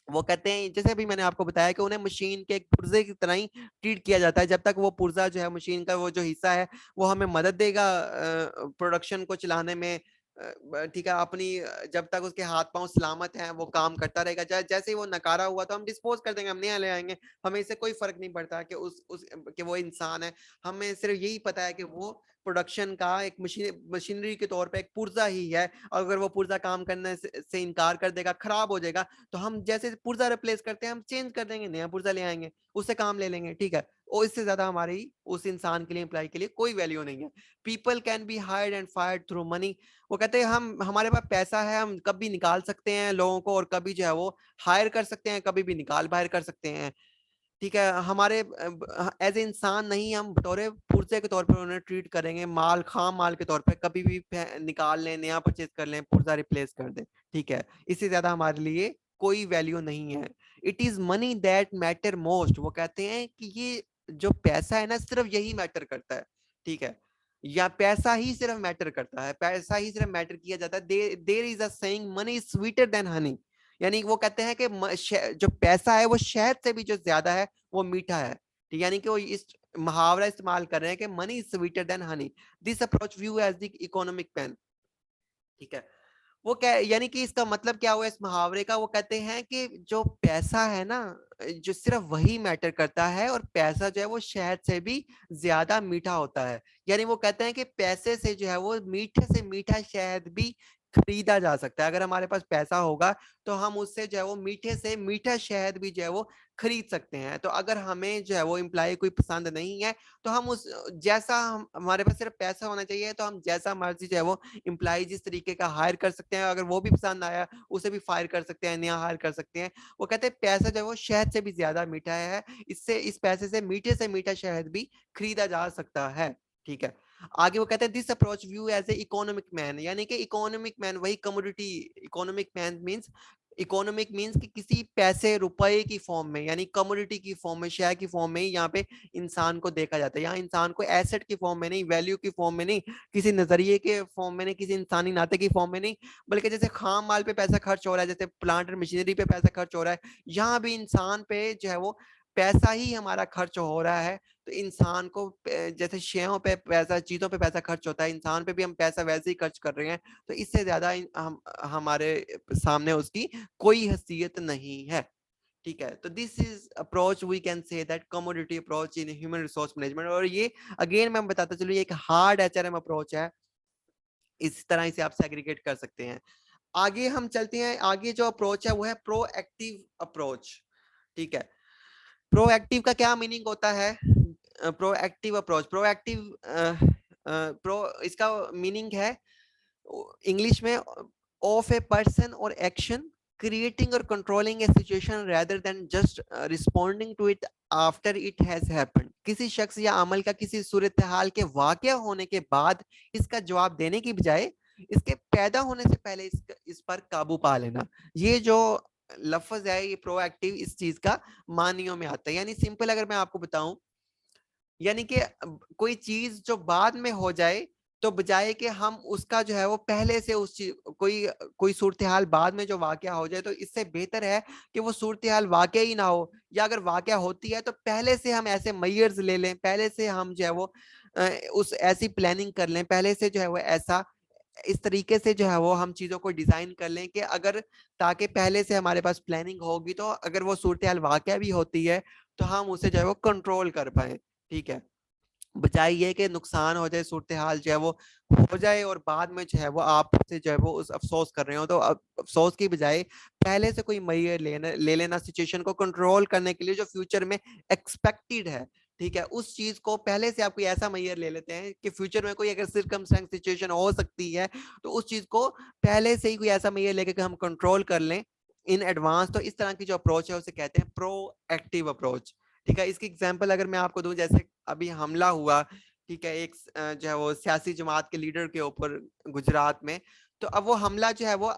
वो कहते हैं जैसे अभी मैंने आपको बताया कि उन्हें मशीन के एक पुर्जे की तरह ही ट्रीट किया जाता है, जब तक वो पुर्जा जो है मशीन का वो जो हिस्सा है वो हमें मदद देगा प्रोडक्शन को चलाने में, ठीक है, अपनी जब तक उसके हाथ पांव सलामत हैं वो काम करता रहेगा। जैसे ही वो नकारा हुआ तो हम डिस्पोज कर देंगे, हम नया ले आएंगे। हमें इससे कोई फर्क नहीं पड़ता कि उस कि वो इंसान है, हमें सिर्फ यही पता है कि वो प्रोडक्शन का एक मशीनरी के तौर पे एक पुर्जा ही है। और अगर वो पुर्जा काम करने से इनकार कर देगा, खराब हो जाएगा, तो हम जैसे पुर्जा रिप्लेस करते हैं हम चेंज कर देंगे, नया पुर्जा ले आएंगे, उससे काम ले लेंगे, ठीक है। और इससे ज्यादा हमारी उस इंसान के लिए, एम्प्लॉय के लिए कोई वैल्यू नहीं है। People can be hired and fired through money. वो कहते हैं हम, हमारे पास पैसा है, हम कभी निकाल सकते हैं लोगों को, और कभी जो है वो हायर कर सकते हैं, कभी भी निकाल बाहर कर सकते हैं, ठीक है। हमारे एज ए इंसान नहीं, हम बतौर पुर्जे के तौर पर उन्हें ट्रीट करेंगे, माल, खाम माल के तौर पर, कभी भी निकाल लें, नया परचेज कर लें, पुर्जा रिप्लेस कर दें, ठीक है। इससे ज्यादा हमारे लिए कोई वैल्यू नहीं है। It is money that matter most. वो कहते हैं कि ये जो पैसा है ना, सिर्फ यही मैटर करता है, ठीक है। या पैसा ही सिर्फ मैटर करता है, पैसा ही सिर्फ मैटर किया जाता है। There is a saying money is sweeter than honey. यानी वो कहते हैं कि जो पैसा है वो शहद से भी जो ज्यादा है वो मीठा है, ठीक। यानी कि वो इस मुहावरा इस्तेमाल कर रहे हैं कि money is sweeter than honey, this approach view as the economic pen, ठीक है। वो क्या, यानी कि इसका मतलब क्या हुआ इस मुहावरे का? वो कहते हैं कि जो पैसा है ना, जो सिर्फ वही मैटर करता है, और पैसा जो है वो शहद से भी ज्यादा मीठा होता है। यानी वो कहते हैं कि पैसे से जो है वो मीठे से मीठा शहद भी खरीदा जा सकता है। अगर हमारे पास पैसा होगा तो हम उससे जो है वो मीठे से मीठा शहद भी जो है वो खरीद सकते हैं। तो अगर हमें जो है वो इम्प्लाई कोई पसंद नहीं है, तो हम उस जैसा हमारे पास सिर्फ पैसा होना चाहिए, तो हम जैसा मर्जी जो है वो इम्प्लाई जिस तरीके का हायर कर सकते हैं। अगर वो भी पसंद आया, उसे भी फायर कर सकते हैं, नया हायर कर सकते हैं। वो कहते हैं पैसा जो है वो शहद से भी ज्यादा मीठा है, इससे इस पैसे से मीठा शहद भी खरीदा जा सकता है, ठीक है। आगे वो कहते हैं this approach view as a economic man. यानी कि इकोनॉमिक मैन वही commodity, economic man means, economic means कि किसी पैसे रुपए की फॉर्म में, यानी कमोडिटी की फॉर्म में, शेयर की फॉर्म में ही यहाँ पे इंसान को देखा जाता है। यहाँ इंसान को एसेट की फॉर्म में नहीं, वैल्यू की फॉर्म में नहीं, किसी नजरिए के फॉर्म में नहीं, किसी इंसानी नाते की फॉर्म में नहीं, बल्कि जैसे खाम माल पे पैसा खर्च हो रहा है, जैसे प्लांट और मशीनरी पे पैसा खर्च हो रहा है, यहाँ भी इंसान पे जो है वो पैसा ही हमारा खर्च हो रहा है। तो इंसान को जैसे शेयों पे पैसा, चीजों पे पैसा खर्च होता है, इंसान पे भी हम पैसा वैसे ही खर्च कर रहे हैं। तो इससे ज्यादा हमारे सामने उसकी कोई हैसियत नहीं है, ठीक है। तो this is approach we can say that commodity approach in human resource management. और ये अगेन मैं बताता चलूँ, ये एक हार्ड एचआरएम अप्रोच है, इस तरह से आप सेग्रीगेट कर सकते हैं। आगे हम चलते हैं, आगे जो अप्रोच है वो है प्रोएक्टिव अप्रोच, ठीक है। प्रोएक्टिव का क्या मीनिंग होता है? प्रोएक्टिव अप्रोच, प्रोएक्टिव प्रो इसका मीनिंग है इंग्लिश में ऑफ ए पर्सन और एक्शन क्रिएटिंग और controlling A situation rather than just responding to it after it has happened। किसी शख्स या अमल का किसी सूरत हाल के वाकया होने के बाद इसका जवाब देने की बजाय इसके पैदा होने से पहले इस पर काबू पा लेना। ये जो लफ्ज है, ये प्रोएक्टिव इस चीज का मानियों में आता है। यानी सिंपल अगर मैं आपको बताऊं, यानी कि कोई चीज जो बाद में हो जाए, तो बजाय कि हम उसका जो है वो पहले से उस चीज, कोई कोई सूरत हाल बाद में जो वाकया हो जाए, तो इससे बेहतर है कि वो सूरत हाल वाकया ही ना हो, या अगर वाकया होती है तो पहले से हम ऐसे मेजर्स ले लें, पहले से हम जो है वो उस ऐसी प्लानिंग कर लें, पहले से जो है वो ऐसा इस तरीके से जो है वो हम चीजों को डिजाइन कर लें कि अगर, ताकि पहले से हमारे पास प्लानिंग होगी, तो अगर वो सूरत हाल वाकया भी होती है तो हम उसे जो है वो कंट्रोल कर पाए, ठीक है। बजाय ये कि नुकसान हो जाए, सूरत हाल जो है वो हो जाए, और बाद में जो है वो आप से जो है वो उस अफसोस कर रहे हो, तो अफसोस की बजाय पहले से कोई मैयर ले लेना सिचुएशन को कंट्रोल करने के लिए जो फ्यूचर में एक्सपेक्टेड है, ठीक है। उस चीज को पहले से आप कोई ऐसा मैयर ले लेते हैं कि फ्यूचर में कोई अगर सिरकमस्टेंस सिचुएशन हो सकती है, तो उस चीज को पहले से ही कोई ऐसा मैयर लेके हम कंट्रोल कर लें इन एडवांस। तो इस तरह की जो अप्रोच है उसे कहते हैं प्रोएक्टिव अप्रोच, ठीक है। इसकी एग्जांपल अगर मैं आपको दूं, जैसे अभी हमला हुआ, ठीक है, एक जो है वो सियासी जमात के लीडर के ऊपर गुजरात में। तो अब वो हमला जो है वो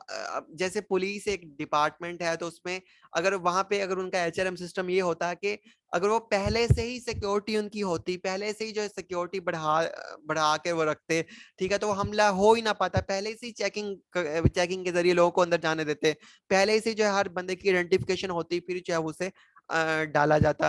जैसे पुलिस एक डिपार्टमेंट है, तो उसमें अगर वहां पे अगर उनका एचआरएम सिस्टम ये होता है कि अगर वो पहले से ही सिक्योरिटी उनकी होती, पहले से ही जो है सिक्योरिटी बढ़ा बढ़ा के वो रखते, ठीक है, तो वो हमला हो ही ना पाता। पहले से ही चेकिंग चेकिंग के जरिए लोगों को अंदर जाने देते, पहले से जो है हर बंदे की आइडेंटिफिकेशन होती, फिर जो है उसे डाला जाता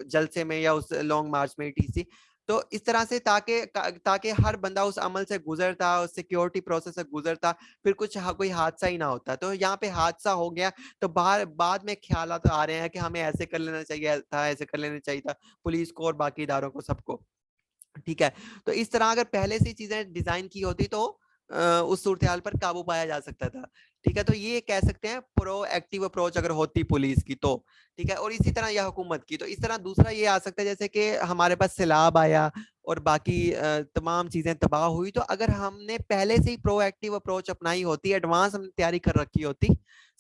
जलसे में या उस लॉन्ग मार्च में टीसी। तो इस तरह से ताकि ताकि हर बंदा उस अमल से गुजरता, उस सिक्योरिटी प्रोसेस से गुजरता, फिर कुछ कोई हादसा ही ना होता। तो यहाँ पे हादसा हो गया, तो बाहर बाद में ख्याल तो आ रहे हैं कि हमें ऐसे कर लेना चाहिए था, ऐसे कर लेना चाहिए था, पुलिस को और बाकी इदारों को, सबको, ठीक है। तो इस तरह अगर पहले से चीजें डिजाइन की होती तो उस सूरत पर काबू पाया जा सकता था। ठीक है, तो ये कह सकते हैं प्रोएक्टिव अप्रोच अगर होती पुलिस की तो। ठीक है, और इसी तरह यह हुकूमत की। तो इस तरह दूसरा ये आ सकता है जैसे कि हमारे पास सैलाब आया और बाकी तमाम चीजें तबाह हुई, तो अगर हमने पहले से ही प्रोएक्टिव अप्रोच अपनाई होती, एडवांस हमने तैयारी कर रखी होती,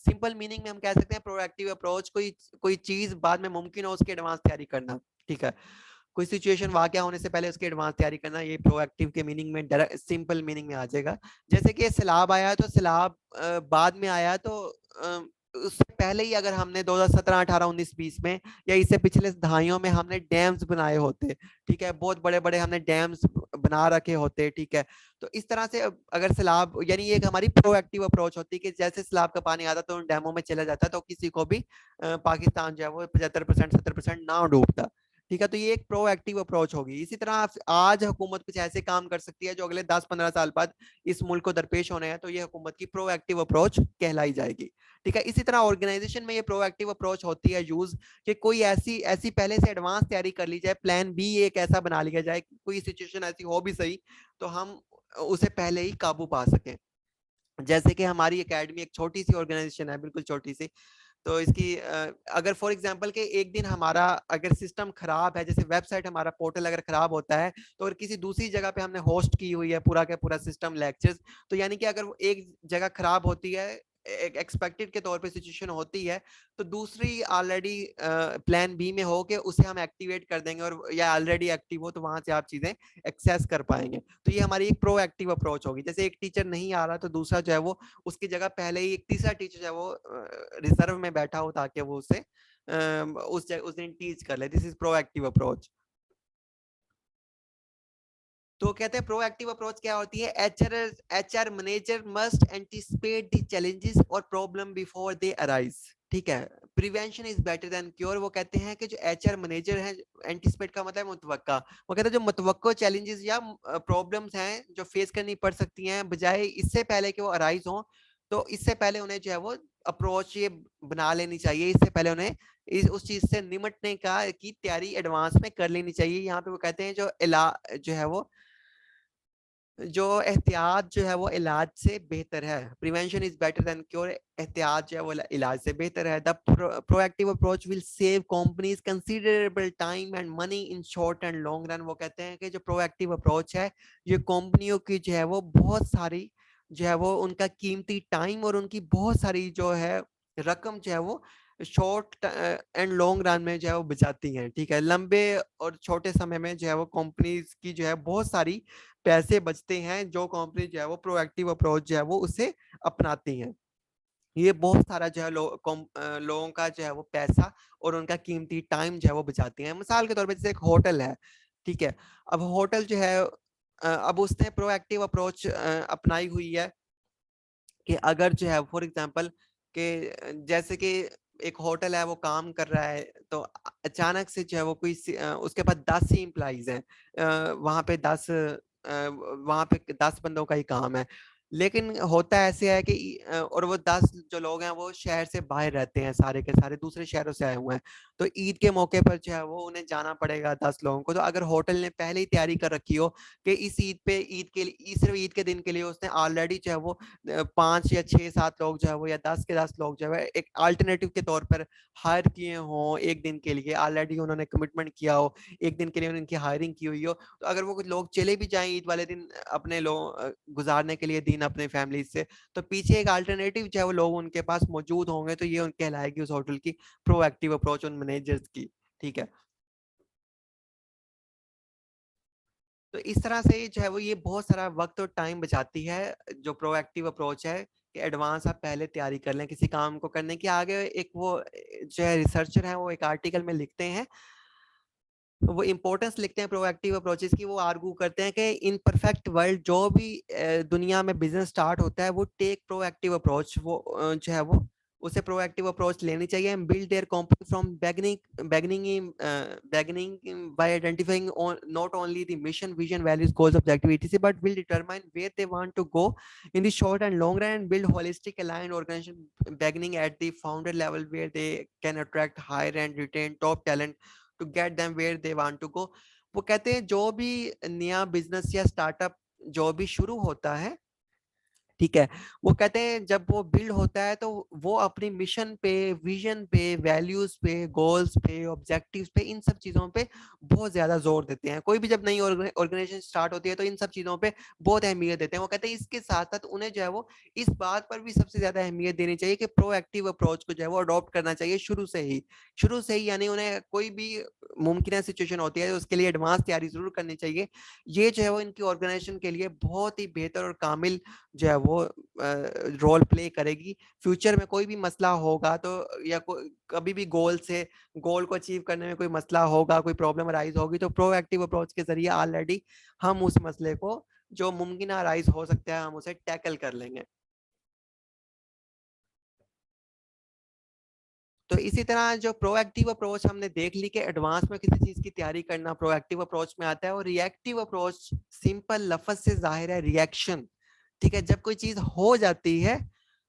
सिंपल मीनिंग में हम कह सकते हैं प्रोएक्टिव अप्रोच कोई कोई चीज बाद में मुमकिन हो उसकी एडवांस तैयारी करना। ठीक है, कोई सिचुएशन वाकया होने से पहले उसकी एडवांस तैयारी करना, ये प्रोएक्टिव के मीनिंग में, सिंपल मीनिंग में आ जाएगा। जैसे कि सैलाब आया तो सैलाब बाद में आया, तो उससे पहले ही अगर हमने 2017 18 19 20 में या इससे पिछले दहाइयों में हमने डैम्स बनाए होते, ठीक है, बहुत बड़े बड़े हमने डैम्स बना रखे होते, ठीक है, तो इस तरह से अगर सैलाब, यानी ये एक हमारी प्रोएक्टिव अप्रोच होती है कि जैसे सैलाब का पानी आता तो उन डैमों में चला जाता तो किसी को भी पाकिस्तान जो है वो 75% 70% ना डूबता। ठीक है, तो ये एक प्रोएक्टिव अप्रोच होगी। इसी तरह आज हुकूमत कुछ ऐसे काम कर सकती है जो अगले 10-15 साल बाद इस मुल्क को दरपेश होने हैं, तो ये हुकूमत की प्रोएक्टिव अप्रोच कहलाई जाएगी। ठीक है, इसी तरह ऑर्गेनाइजेशन में ये प्रोएक्टिव अप्रोच होती है यूज, कि कोई ऐसी ऐसी पहले से एडवांस तैयारी कर ली जाए, प्लान बी एक ऐसा बना लिया जाए, कोई सिचुएशन ऐसी हो भी सही तो हम उसे पहले ही काबू पा सकें। जैसे कि हमारी एकेडमी एक छोटी सी ऑर्गेनाइजेशन है, बिल्कुल छोटी सी, तो इसकी अगर फॉर एग्जांपल के एक दिन हमारा अगर सिस्टम खराब है, जैसे वेबसाइट हमारा पोर्टल अगर खराब होता है, तो अगर किसी दूसरी जगह पे हमने होस्ट की हुई है पूरा का पूरा सिस्टम लेक्चर्स, तो यानी कि अगर वो एक जगह खराब होती है, एक एक्सपेक्टेड के तौर पे सिचुएशन होती है, तो दूसरी ऑलरेडी प्लान बी में हो के उसे हम एक्टिवेट कर देंगे, और या ऑलरेडी एक्टिव हो तो वहां से आप चीजें एक्सेस कर पाएंगे। तो ये हमारी एक प्रोएक्टिव अप्रोच होगी। जैसे एक टीचर नहीं आ रहा तो दूसरा जो है वो उसकी जगह पहले ही एक तीसरा टीचर जो है वो रिजर्व में बैठा हो, ताकि वो उसे उस दिन टीच कर ले। This is proactive approach. तो कहते हैं प्रोएक्टिव अप्रोच क्या होती है, HR manager must anticipate the challenges और प्रॉब्लम बिफोर दे अराइज। ठीक है, prevention is better than cure. वो कहते हैं कि जो एचआर मैनेजर है, एंटिसिपेट का मतलब है मुतवक्का, वो कहते हैं जो मुतवक्को चैलेंजेस या प्रॉब्लम्स हैं जो फेस करनी पड़ सकती हैं, बजाय इससे पहले कि वो अराइज हो, तो इससे पहले उन्हें जो है वो अप्रोच ये बना लेनी चाहिए, इससे पहले उन्हें उस चीज से निमटने का की तैयारी एडवांस में कर लेनी चाहिए। यहाँ पे वो कहते हैं जो जो है वो जो एहतियात जो है वो इलाज से बेहतर है। Prevention is better than cure, एहतियात जो है वो इलाज से बेहतर है। The proactive approach will save companies considerable time and money in short and long run. वो कहते हैं कि जो प्रोएक्टिव अप्रोच है, ये कंपनियों की जो है वो बहुत सारी जो है वो उनका कीमती टाइम और उनकी बहुत सारी जो है रकम जो है वो शॉर्ट एंड लॉन्ग रन में जो है वो बचाती हैं। ठीक है, लंबे और छोटे समय में जो है वो कंपनीज की जो है बहुत सारी पैसे बचते हैं, जो कंपनी जो है वो प्रोएक्टिव अप्रोच जो है वो उसे अपनाती हैं। ये बहुत सारा जो है लोगों का जो है वो पैसा और उनका कीमती टाइम जो है वो बचाती हैं। मिसाल के तौर पे जैसे एक होटल है, ठीक है, अब होटल जो है अब उसने प्रोएक्टिव अप्रोच अपनाई हुई है कि अगर जो है फॉर एग्जांपल के जैसे कि एक होटल है वो काम कर रहा है, तो अचानक से जो है वो कोई उसके पास 10 ही एम्प्लॉइज हैं, वहां पे 10 वहां पे 10 बंदों का ही काम है। लेकिन होता ऐसे है कि और वो 10 जो लोग हैं वो शहर से बाहर रहते हैं, सारे के सारे दूसरे शहरों से आए हुए हैं, तो ईद के मौके पर जो है वो उन्हें जाना पड़ेगा 10 लोगों को। तो अगर होटल ने पहले ही तैयारी कर रखी हो कि इस ईद पे ईद के लिए सिर्फ ईद के दिन के लिए उसने ऑलरेडी जो है वो 5 या 6 7 लोग जो है वो या 10 के 10 लोग जो है एक अल्टरनेटिव के तौर पर हायर किए हों, एक दिन के लिए ऑलरेडी उन्होंने कमिटमेंट किया हो, एक दिन के लिए उनकी हायरिंग की हुई हो, तो अगर वो कुछ लोग चले भी जाएं ईद वाले दिन अपने लोग गुजारने के लिए दिन अपने फैमिली से, तो पीछे एक अल्टरनेटिव जो है वो लोग उनके पास मौजूद होंगे, तो ये कहलाएगी उस होटल की प्रोएक्टिव अप्रोच उन मैनेजर्स की। ठीक है, तो इस तरह से जो है वो ये बहुत सारा वक्त और टाइम बचाती है, जो प्रोएक्टिव अप्रोच है कि एडवांस आप पहले तैयारी कर लें किसी काम को करने की। आगे एक वो जो है रिसर्चर है वो एक आर्टिकल में लिखते हैं, वो इंपॉर्टेंस लिखते हैं प्रोएक्टिव अप्रोचेस की। वो आर्गू करते हैं कि इन परफेक्ट वर्ल्ड जो भी दुनिया में बिजनेस स्टार्ट होता है वो टेक प्रोएक्टिव अप्रोच, वो जो है वो उसे प्रोएक्टिव अप्रोच लेनी चाहिए। And build their company from beginning by identifying not only the mission, vision, values, goals, objective, etc., but will determine where they want to go in the short and long run, and build holistic aligned organization beginning at the founder level where they can attract, hire and retain top talent to get them where they want to go. वो कहते हैं जो भी नया business या startup जो भी शुरू होता है, ठीक है, वो कहते हैं जब वो बिल्ड होता है तो वो अपनी मिशन पे, विजन पे, वैल्यूज पे, गोल्स पे, ऑब्जेक्टिव्स पे, इन सब चीजों पे बहुत ज्यादा जोर देते हैं। कोई भी जब नई ऑर्गेनाइजेशन स्टार्ट होती है तो इन सब चीजों पे बहुत अहमियत देते हैं। वो कहते हैं इसके साथ साथ उन्हें जो है वो इस बात पर भी सबसे ज्यादा अहमियत देनी चाहिए कि प्रोएक्टिव अप्रोच को जो है वो अडॉप्ट करना चाहिए शुरू से ही, यानी उन्हें कोई भी मुमकिन सिचुएशन होती है तो उसके लिए एडवांस तैयारी जरूर करनी चाहिए। ये जो है वो इनकी ऑर्गेनाइजेशन के लिए बहुत ही बेहतर और कामिल जो है वो रोल प्ले करेगी। फ्यूचर में कोई भी मसला होगा तो, या कभी भी गोल को अचीव करने में कोई मसला होगा, कोई प्रॉब्लम अराइज होगी, तो प्रोएक्टिव अप्रोच के जरिए ऑलरेडी हम उस मसले को जो मुमकिन अराइज हो सकता है हम उसे टैकल कर लेंगे। तो इसी तरह जो प्रोएक्टिव अप्रोच हमने देख ली कि एडवांस में किसी चीज की तैयारी करना प्रोएक्टिव अप्रोच में आता है। और रिएक्टिव अप्रोच सिंपल लफ्ज से जाहिर है रिएक्शन, ठीक है, जब कोई चीज हो जाती है,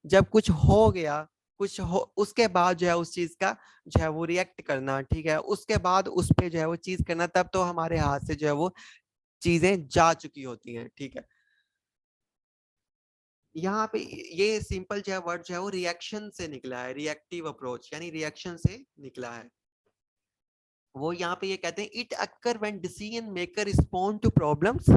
जब कुछ हो गया, कुछ हो, उसके बाद जो है उस चीज का जो है वो रिएक्ट करना, ठीक है, उसके बाद उस पे जो है वो चीज करना, तब तो हमारे हाथ से जो है वो चीजें जा चुकी होती हैं, ठीक है। यहाँ पे ये सिंपल जो है वर्ड जो है वो रिएक्शन से निकला है, रिएक्टिव अप्रोच यानी रिएक्शन से निकला है। वो यहाँ पे ये कहते हैं it occur when decision maker respond to problems.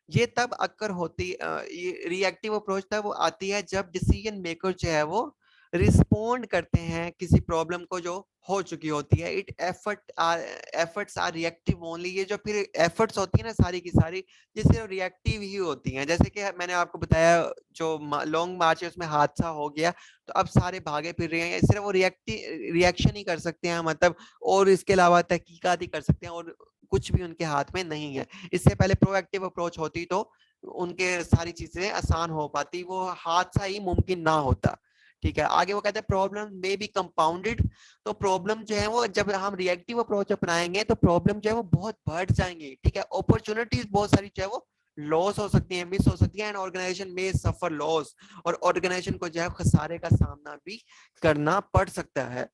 ये तब अक्कर होती, ये रिएक्टिव अप्रोच तब आती है जब डिसीजन मेकर जो है वो रिस्पॉन्ड करते हैं किसी प्रॉब्लम को जो हो चुकी होती है। It efforts are reactive only. ये जो फिर एफर्ट्स होती है ना सारी की सारी, ये सिर्फ रिएक्टिव ही होती हैं। जैसे कि मैंने आपको बताया जो लॉन्ग मार्च है उसमें हादसा हो गया, तो अब सारे भागे फिर रहे हैं, सिर्फ वो रिएक्शन ही कर सकते हैं, मतलब और इसके अलावा तहकीकात ही कर सकते हैं, और कुछ भी उनके हाथ में नहीं है। इससे पहले प्रोएक्टिव अप्रोच होती तो उनके सारी चीजें आसान हो पाती, वो हादसा ही मुमकिन ना होता, ठीक है। आगे वो कहते हैं प्रॉब्लम मे बी कंपाउंडेड। तो प्रॉब्लम जो है वो जब हम रिएक्टिव अप्रोच अपनाएंगे तो प्रॉब्लम जो है वो बहुत बढ़ जाएंगे, ठीक है। अपॉर्चुनिटीज बहुत सारी जो है वो लॉस हो सकती है, मिस हो सकती है, एंड ऑर्गेनाइजेशन में सफर लॉस, और ऑर्गेनाइजेशन को जो है खसारे का सामना भी करना पड़ सकता है,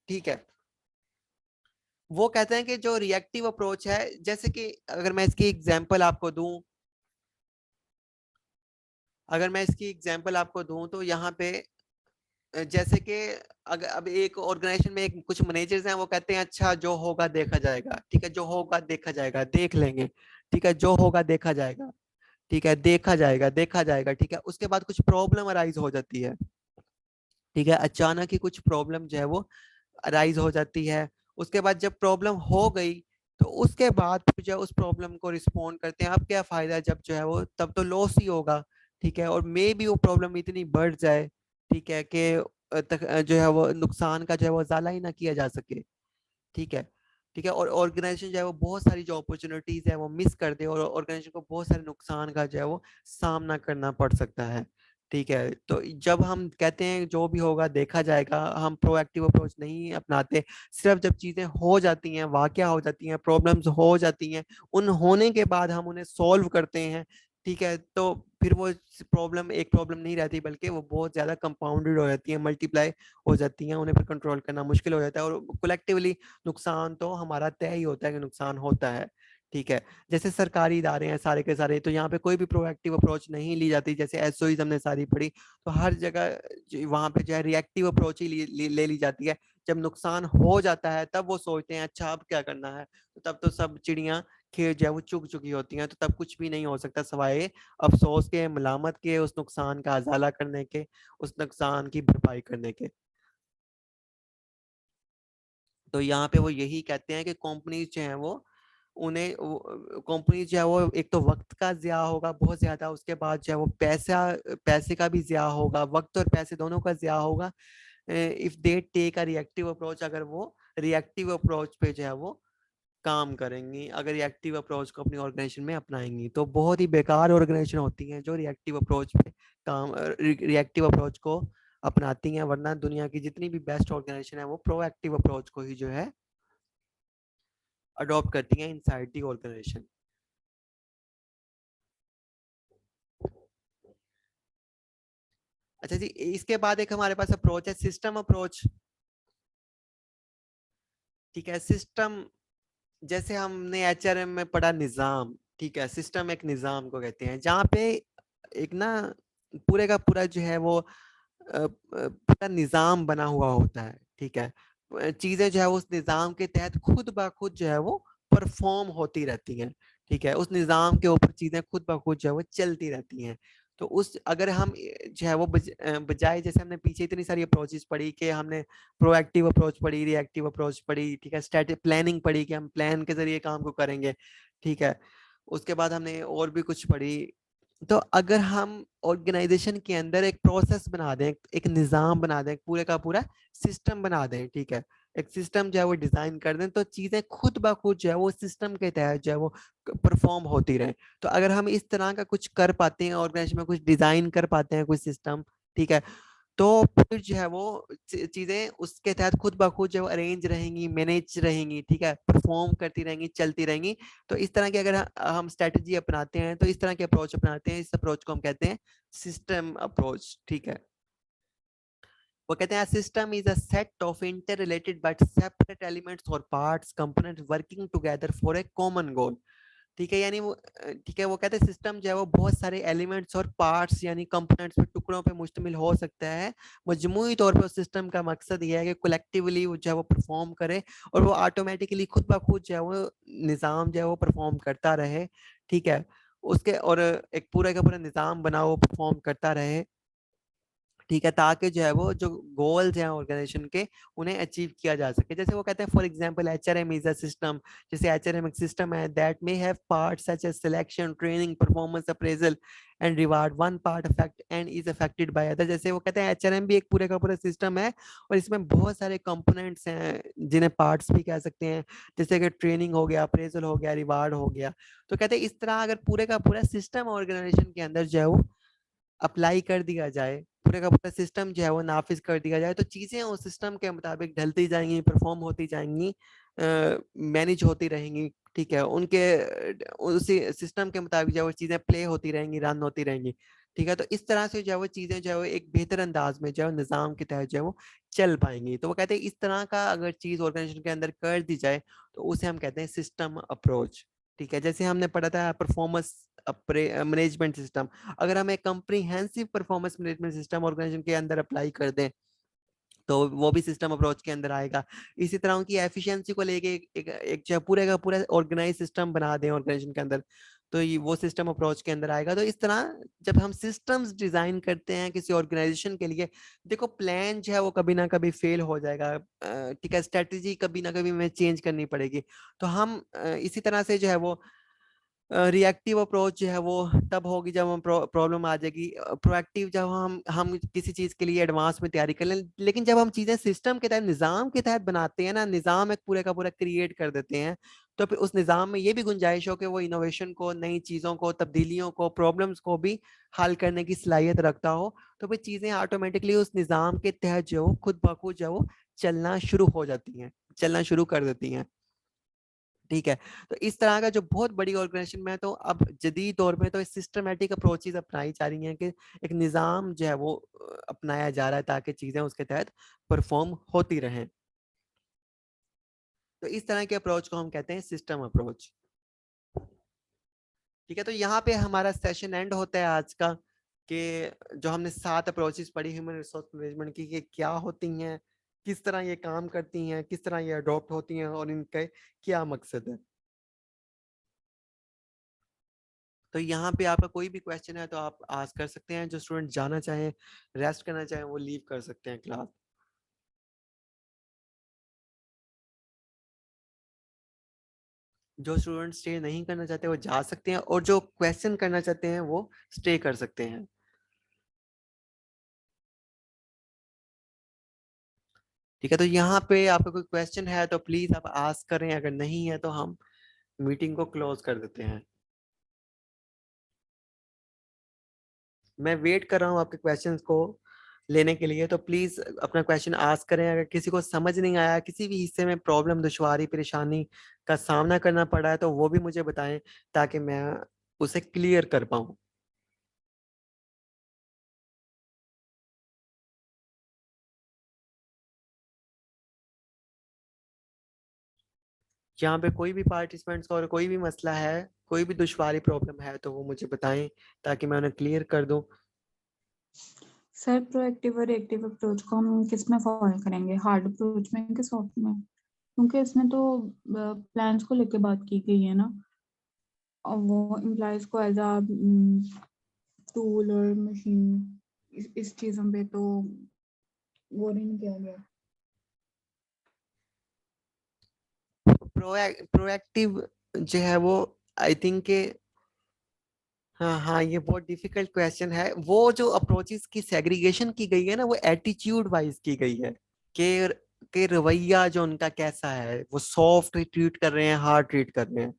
ठीक है। वो कहते हैं कि जो रिएक्टिव अप्रोच है, जैसे कि अगर मैं इसकी एग्जांपल आपको दूं, अगर मैं इसकी एग्जांपल आपको दूं तो यहाँ पे जैसे कि अगर अब एक ऑर्गेनाइजेशन में एक कुछ मैनेजर्स हैं, वो कहते हैं अच्छा जो होगा देखा जाएगा, ठीक है, जो होगा देखा जाएगा, देख लेंगे, ठीक है, जो होगा देखा जाएगा, ठीक है, देखा जाएगा देखा जाएगा, ठीक है। उसके बाद कुछ प्रॉब्लम अराइज हो जाती है, ठीक है, अचानक ही कुछ प्रॉब्लम जो है वो अराइज हो जाती है। उसके बाद जब प्रॉब्लम हो गई तो उसके बाद फिर जो उस प्रॉब्लम को रिस्पॉन्ड करते हैं, अब क्या फायदा, जब जो है वो तब तो लॉस ही होगा, ठीक है। और मे भी वो प्रॉब्लम इतनी बढ़ जाए, ठीक है, कि जो है वो नुकसान का जो है वो ज़ाला ही ना किया जा सके, ठीक है, ठीक है। और ऑर्गेनाइजेशन जो है वो बहुत सारी जो अपॉर्चुनिटीज है वो मिस कर दे, और ऑर्गेनाइजेशन को बहुत सारे नुकसान का जो है वो सामना करना पड़ सकता है, ठीक है। तो जब हम कहते हैं जो भी होगा देखा जाएगा, हम प्रोएक्टिव अप्रोच नहीं अपनाते। सिर्फ जब चीजें हो जाती हैं, वाकया हो जाती हैं, प्रॉब्लम्स हो जाती हैं, उन होने के बाद हम उन्हें सॉल्व करते हैं, ठीक है, तो फिर वो प्रॉब्लम एक प्रॉब्लम नहीं रहती, बल्कि वो बहुत ज्यादा कंपाउंडेड हो जाती है, मल्टीप्लाई हो जाती हैं, उन्हें फिर कंट्रोल करना मुश्किल हो जाता है, और कलेक्टिवली नुकसान तो हमारा तय ही होता है कि नुकसान होता है, ठीक है। जैसे सरकारी इदारे हैं सारे के सारे, तो यहाँ पे कोई भी प्रोएक्टिव अप्रोच नहीं ली जाती। जैसे एसओईज हमने सारी पढ़ी, तो हर जगह वहां पे जो है रिएक्टिव अप्रोच ही ले ली जाती है। जब नुकसान हो जाता है तब वो सोचते हैं अच्छा अब क्या करना है, तो तब तो सब चिड़ियां खेत जो है वो चुग चुकी होती हैं, तो तब कुछ भी नहीं हो सकता सवाए अफसोस के, मलामत के, उस नुकसान का अजाला करने के, उस नुकसान की भरपाई करने के। तो यहाँ पे वो यही कहते हैं कि कंपनीज जो है वो उन्हें कंपनी जो है वो एक तो वक्त का ज़िया होगा बहुत ज्यादा, उसके बाद जो है वो पैसे का भी ज़िया होगा, वक्त और पैसे दोनों का ज़िया होगा if they take a reactive approach. अगर वो रिएक्टिव अप्रोच पे जो है वो काम करेंगी, अगर रिएक्टिव अप्रोच को अपनी ऑर्गेनाइजेशन में अपनाएंगी, तो बहुत ही बेकार ऑर्गेनाइजेशन होती हैं जो रिएक्टिव अप्रोच पे काम रिएक्टिव अप्रोच को अपनाती हैं। वरना दुनिया की जितनी भी बेस्ट ऑर्गेनाइजेशन है वो प्रोएक्टिव अप्रोच को ही जो है अडॉप्ट करती हैं इनसाइड दी ऑर्गेनाइजेशन। अच्छा जी, इसके बाद एक हमारे पास अप्रोच है सिस्टम अप्रोच, ठीक है। सिस्टम जैसे हमने एचआरएम में पढ़ा निजाम, ठीक है, सिस्टम एक निजाम को कहते हैं, जहाँ पे एक ना पूरे का पूरा जो है वो पूरा निजाम बना हुआ होता है, ठीक है। चीजें जो है उस निजाम के तहत खुद ब खुद जो है वो परफॉर्म होती रहती हैं, ठीक है। उस निजाम के ऊपर चीजें खुद ब खुद जो है वो चलती रहती हैं। तो उस अगर हम जो है वो बजाय, जैसे हमने पीछे इतनी सारी अप्रोचेस पढ़ी कि हमने प्रोएक्टिव अप्रोच पढ़ी, रिएक्टिव अप्रोच पढ़ी, ठीक है, स्टैटिक प्लानिंग पढ़ी कि हम प्लान के जरिए काम को करेंगे, ठीक है। उसके बाद हमने और भी कुछ पढ़ी। तो अगर हम ऑर्गेनाइजेशन के अंदर एक प्रोसेस बना दें, एक निजाम बना दें, पूरे का पूरा सिस्टम बना दें, ठीक है, एक सिस्टम जो है वो डिजाइन कर दें, तो चीजें खुद ब खुद जो है वो सिस्टम के तहत जो है वो परफॉर्म होती रहे। तो अगर हम इस तरह का कुछ कर पाते हैं, ऑर्गेनाइजेशन में कुछ डिजाइन कर पाते हैं, कुछ सिस्टम, ठीक है, तो फिर जो है वो चीजें उसके तहत खुद ब खुद जो अरेंज रहेंगी, मैनेज रहेंगी, ठीक है, परफॉर्म करती रहेंगी, चलती रहेंगी। तो इस तरह की अगर हम स्ट्रेटजी अपनाते हैं, तो इस तरह के अप्रोच अपनाते हैं, इस अप्रोच को हम कहते हैं सिस्टम अप्रोच, ठीक है। वो कहते हैं system is a set of inter related but separate elements or parts components working together for a common goal, ठीक है। यानी वो ठीक है, वो कहते हैं सिस्टम जो है वो बहुत सारे एलिमेंट्स और पार्ट्स यानी कंपोनेंट्स पे, टुकड़ों पे मुश्तमिल हो सकता है। मजमूई तौर पे उस सिस्टम का मकसद ये है कि कलेक्टिवली वो जो है वो परफॉर्म करे, और वो ऑटोमेटिकली खुद ब खुद जो है वो निज़ाम जो है वो परफॉर्म करता रहे, ठीक है। उसके और एक पूरा का पूरा निज़ाम बना वो परफॉर्म करता रहे, ठीक है, ताकि जो है वो जो गोल्स हैं ऑर्गेनाइजेशन के, उन्हें अचीव किया जा सके। जैसे वो कहते हैं for example HRM is a system, जैसे एचआरएम एक सिस्टम है that may have parts such as selection, training, performance appraisal and reward, one part affect and is affected by other. जैसे वो कहते हैं एचआरएम भी एक पूरे का पूरा सिस्टम है, और इसमें बहुत सारे कंपोनेंट्स हैं जिन्हें पार्ट्स भी कह सकते हैं, जैसे कि ट्रेनिंग हो गया, अप्रेजल हो गया, रिवार्ड हो गया। तो कहते हैं इस तरह अगर पूरे का पूरा सिस्टम ऑर्गेनाइजेशन के अंदर जो है वो अप्लाई कर दिया जाए, पूरे का पूरा सिस्टम जो है वो नाफिज कर दिया जाए, तो चीजें उस सिस्टम के मुताबिक ढलती जाएंगी, परफॉर्म होती जाएंगी, मैनेज होती रहेंगी, ठीक है। उनके उसी सिस्टम के मुताबिक जो है वो चीजें प्ले होती रहेंगी, रन होती रहेंगी, ठीक है। तो इस तरह से जो है वो चीजें जो है वो एक बेहतर अंदाज में जो है निजाम के तहत जो है वो चल पाएंगी। तो वो कहते हैं इस तरह का अगर चीज ऑर्गेनाइजेशन के अंदर कर दी जाए, तो उसे हम कहते हैं सिस्टम अप्रोच, ठीक है। जैसे हमने पढ़ा था परफॉर्मेंस मैनेजमेंट सिस्टम, अगर हम एक comprehensive performance management system organization के अंदर अप्लाई कर दें, तो वो भी सिस्टम अप्रोच के अंदर आएगा। इसी तरह उनकी एफिशिएंसी को लेके एक जो पूरे का पूरा ऑर्गेनाइज सिस्टम बना दें ऑर्गेनाइजेशन के अंदर, तो ये वो सिस्टम अप्रोच के अंदर आएगा। तो इस तरह जब हम सिस्टम्स डिजाइन करते हैं किसी ऑर्गेनाइजेशन के लिए, देखो प्लान जो है वो कभी ना कभी फेल हो जाएगा, ठीक है, स्ट्रेटेजी कभी ना कभी हमें चेंज करनी पड़ेगी। तो हम इसी तरह से जो है वो रिएक्टिव अप्रोच जो है वो तब होगी जब हम प्रॉब्लम आ जाएगी, प्रोएक्टिव जब हम किसी चीज के लिए एडवांस में तैयारी कर लें। लेकिन जब हम चीजें सिस्टम के तहत, निजाम के तहत बनाते हैं ना, निजाम एक पूरे का पूरा क्रिएट कर देते हैं, तो फिर उस निजाम में ये भी गुंजाइश हो कि वो इनोवेशन को, नई चीजों को, तब्दीलियों को, प्रॉब्लम्स को भी हल करने की सलाहियत रखता हो, तो फिर चीजें ऑटोमेटिकली उस निजाम के तहत जो खुद ब खुद जो वो चलना शुरू हो जाती हैं, चलना शुरू कर देती हैं, ठीक है। तो इस तरह का जो बहुत बड़ी ऑर्गेनाइजेशन में है, तो अब जदीद दौर में तो सिस्टमेटिक अप्रोचेज अपनाई जा रही हैं कि एक निज़ाम जो है वो अपनाया जा रहा है ताकि चीज़ें उसके तहत परफॉर्म होती रहें। तो इस तरह के अप्रोच को हम कहते हैं सिस्टम अप्रोच, ठीक है। तो यहाँ पे हमारा सेशन एंड होता है आज का, कि जो हमने 7 अप्रोचेस पढ़ी ह्यूमन रिसोर्स मैनेजमेंट की, कि क्या होती हैं, किस तरह ये काम करती हैं, किस तरह ये अडॉप्ट होती हैं, और इनके क्या मकसद है। तो यहाँ पे आपका कोई भी क्वेश्चन है तो आप आस्क कर सकते हैं। जो स्टूडेंट जाना चाहें, रेस्ट करना चाहें, वो लीव कर सकते हैं क्लास। जो स्टूडेंट स्टे नहीं करना चाहते वो जा सकते हैं, और जो क्वेश्चन करना चाहते हैं वो स्टे कर सकते हैं, ठीक है। तो यहाँ पे आपका कोई क्वेश्चन है तो प्लीज आप आस्क करें, अगर नहीं है तो हम मीटिंग को क्लोज कर देते हैं। मैं वेट कर रहा हूँ आपके क्वेश्चंस को लेने के लिए, तो प्लीज अपना क्वेश्चन आस्क करें। अगर किसी को समझ नहीं आया, किसी भी हिस्से में प्रॉब्लम, दुश्वारी, परेशानी का सामना करना पड़ा है, तो वो भी मुझे बताएं ताकि मैं उसे क्लियर कर पाऊँ। यहाँ पे कोई भी पार्टिसिपेंट्स को और कोई भी मसला है, कोई भी दुश्वारी प्रॉब्लम है तो वो मुझे बताएं ताकि मैं उन्हें क्लियर कर दूं। सर प्रोएक्टिव और रिएक्टिव अप्रोच को हम किस में फॉलो करेंगे, हार्ड अप्रोच में कि सॉफ्ट में? क्योंकि इसमें तो प्लान्स को लेके बात की गई है ना, और वो एम्प्लॉयज को एज अ टूल और मशीन इस चीजों पे तो वो नहीं किया गया। प्रोएक्टिव जो है वो, आई थिंक के, हाँ हाँ, ये बहुत डिफिकल्ट क्वेश्चन है। वो जो अप्रोचेस की सेग्रीगेशन की गई है ना, वो एटीट्यूड वाइज की गई है कि रवैया जो उनका कैसा है, वो सॉफ्ट ट्रीट कर रहे हैं, हार्ड ट्रीट कर रहे हैं।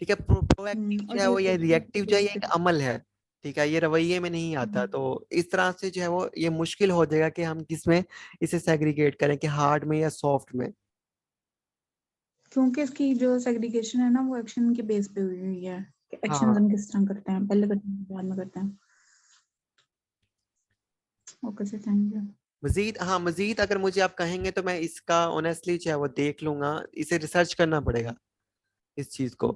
ठीक है। प्रोएक्टिव जो और है वो, या रिएक्टिव रिएक्टिव जो है, बेस ये पे। एक अमल है। ठीक है, ये रवैये में नहीं आता। तो इस तरह से जो है वो, ये मुश्किल हो जाएगा कि हम किसमें इसे सेग्रीगेट करें, कि हार्ड में या सॉफ्ट में। क्योंकि इसकी जो सेग्रीगेशन है ना, वो एक्शन के बेस पे हुई हुई है कि एक्शन हाँ हम किस तरह करते हैं, पहले करते हैं बाद में करते हैं। Okay sir, thank you. Majeed, हाँ मजीद अगर मुझे आप कहेंगे तो मैं इसका ऑनेस्टली जो है वो देख लूंगा। इसे रिसर्च करना पड़ेगा इस चीज को।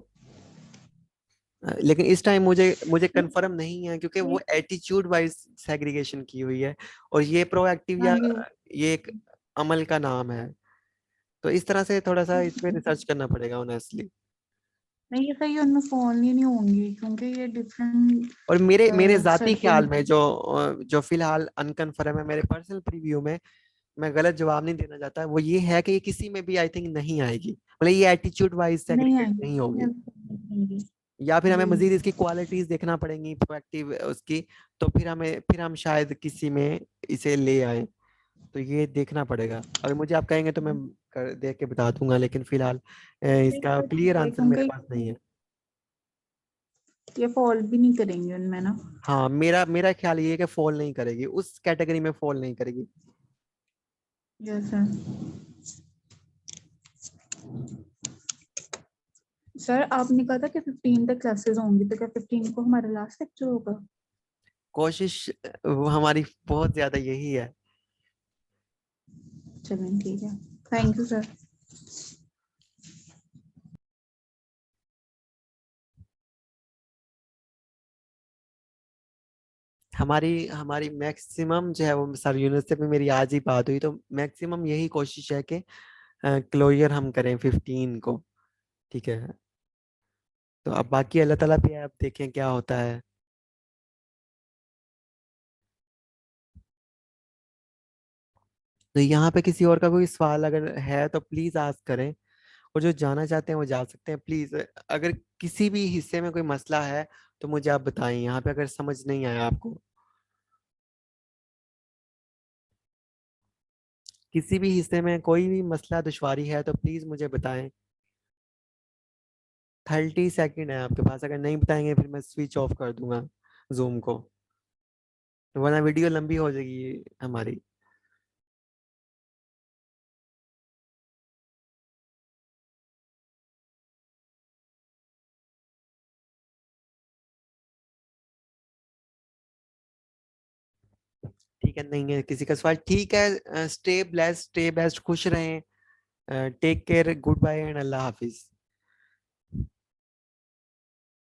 लेकिन इस टाइम मुझे मुझे कंफर्म नहीं है, क्योंकि वो एटीट्यूड वाइज सेग्रीगेशन की हुई है, और ये प्रोएक्टिव हाँ या ये ये एक अमल का नाम है। तो इस तरह से थोड़ा सा इसमें रिसर्च करना पड़ेगा ऑनेस्टली। नहीं, ये सही उनमें फॉल ही नहीं होंगी क्योंकि ये डिफरेंट और मेरे मेरे जाती सर्कल। ख्याल में जो फिलहाल अनकन्फर्म है, मेरे पर्सनल प्रीव्यू में, मैं गलत जवाब नहीं देना चाहता, वो ये है कि ये किसी में भी आई थिंक नहीं आएगी, मतलब ये एटीट्यूड वाइज नहीं सेग्रीगेट नहीं होगी। आएंगे। या फिर हमें जी। मजीद इसकी क्वालिटीज देखना पड़ेंगी प्रोएक्टिव उसकी। तो फिर हम शायद किसी में इसे ले आए। तो ये देखना पड़ेगा। अगर मुझे आप कहेंगे तो मैं देख के बता दूंगा, लेकिन फिलहाल नहीं इसका तो क्लियर ठीक है, आंसर मेरे क्योंकि पास नहीं है। ये फॉल भी नहीं करेंगे उनमें ना। हाँ, मेरा मेरा ख्याल ये है कि फॉल नहीं करेगी, उस कैटेगरी में फॉल नहीं करेगी। जैसे सर आपने कहा था कि 15 तक क्लासेस होंगी, तो क्या 15 को हमारा लास्ट लेक्चर होगा? कोशिश हमारी बहुत ज्यादा यही है। चलें ठीक है, थैंक यू सर। हमारी हमारी मैक्सिमम जो है वो, सर यूनिट से भी मेरी आज ही बात हुई, तो मैक्सिमम यही कोशिश है कि क्लोजर हम करें 15 को। ठीक है। तो अब बाकी अल्लाह ताला पे है, अब देखें क्या होता है। तो यहाँ पे किसी और का कोई सवाल अगर है तो प्लीज आस्क करें, और जो जाना चाहते हैं वो जा सकते हैं प्लीज। अगर किसी भी हिस्से में कोई मसला है तो मुझे आप बताएं, यहाँ पे अगर समझ नहीं आया आपको, किसी भी हिस्से में कोई भी मसला दुश्वारी है तो प्लीज मुझे बताएं। 30 सेकेंड है आपके पास, अगर नहीं बताएंगे फिर मैं स्विच ऑफ कर दूंगा जूम को, वरना वीडियो लंबी हो जाएगी हमारी। ठीक है, नहीं है किसी का सवाल, ठीक है। स्टे ब्लेस्ड, स्टे बेस्ट, खुश रहें। Take care, goodbye and अल्लाह हाफिज।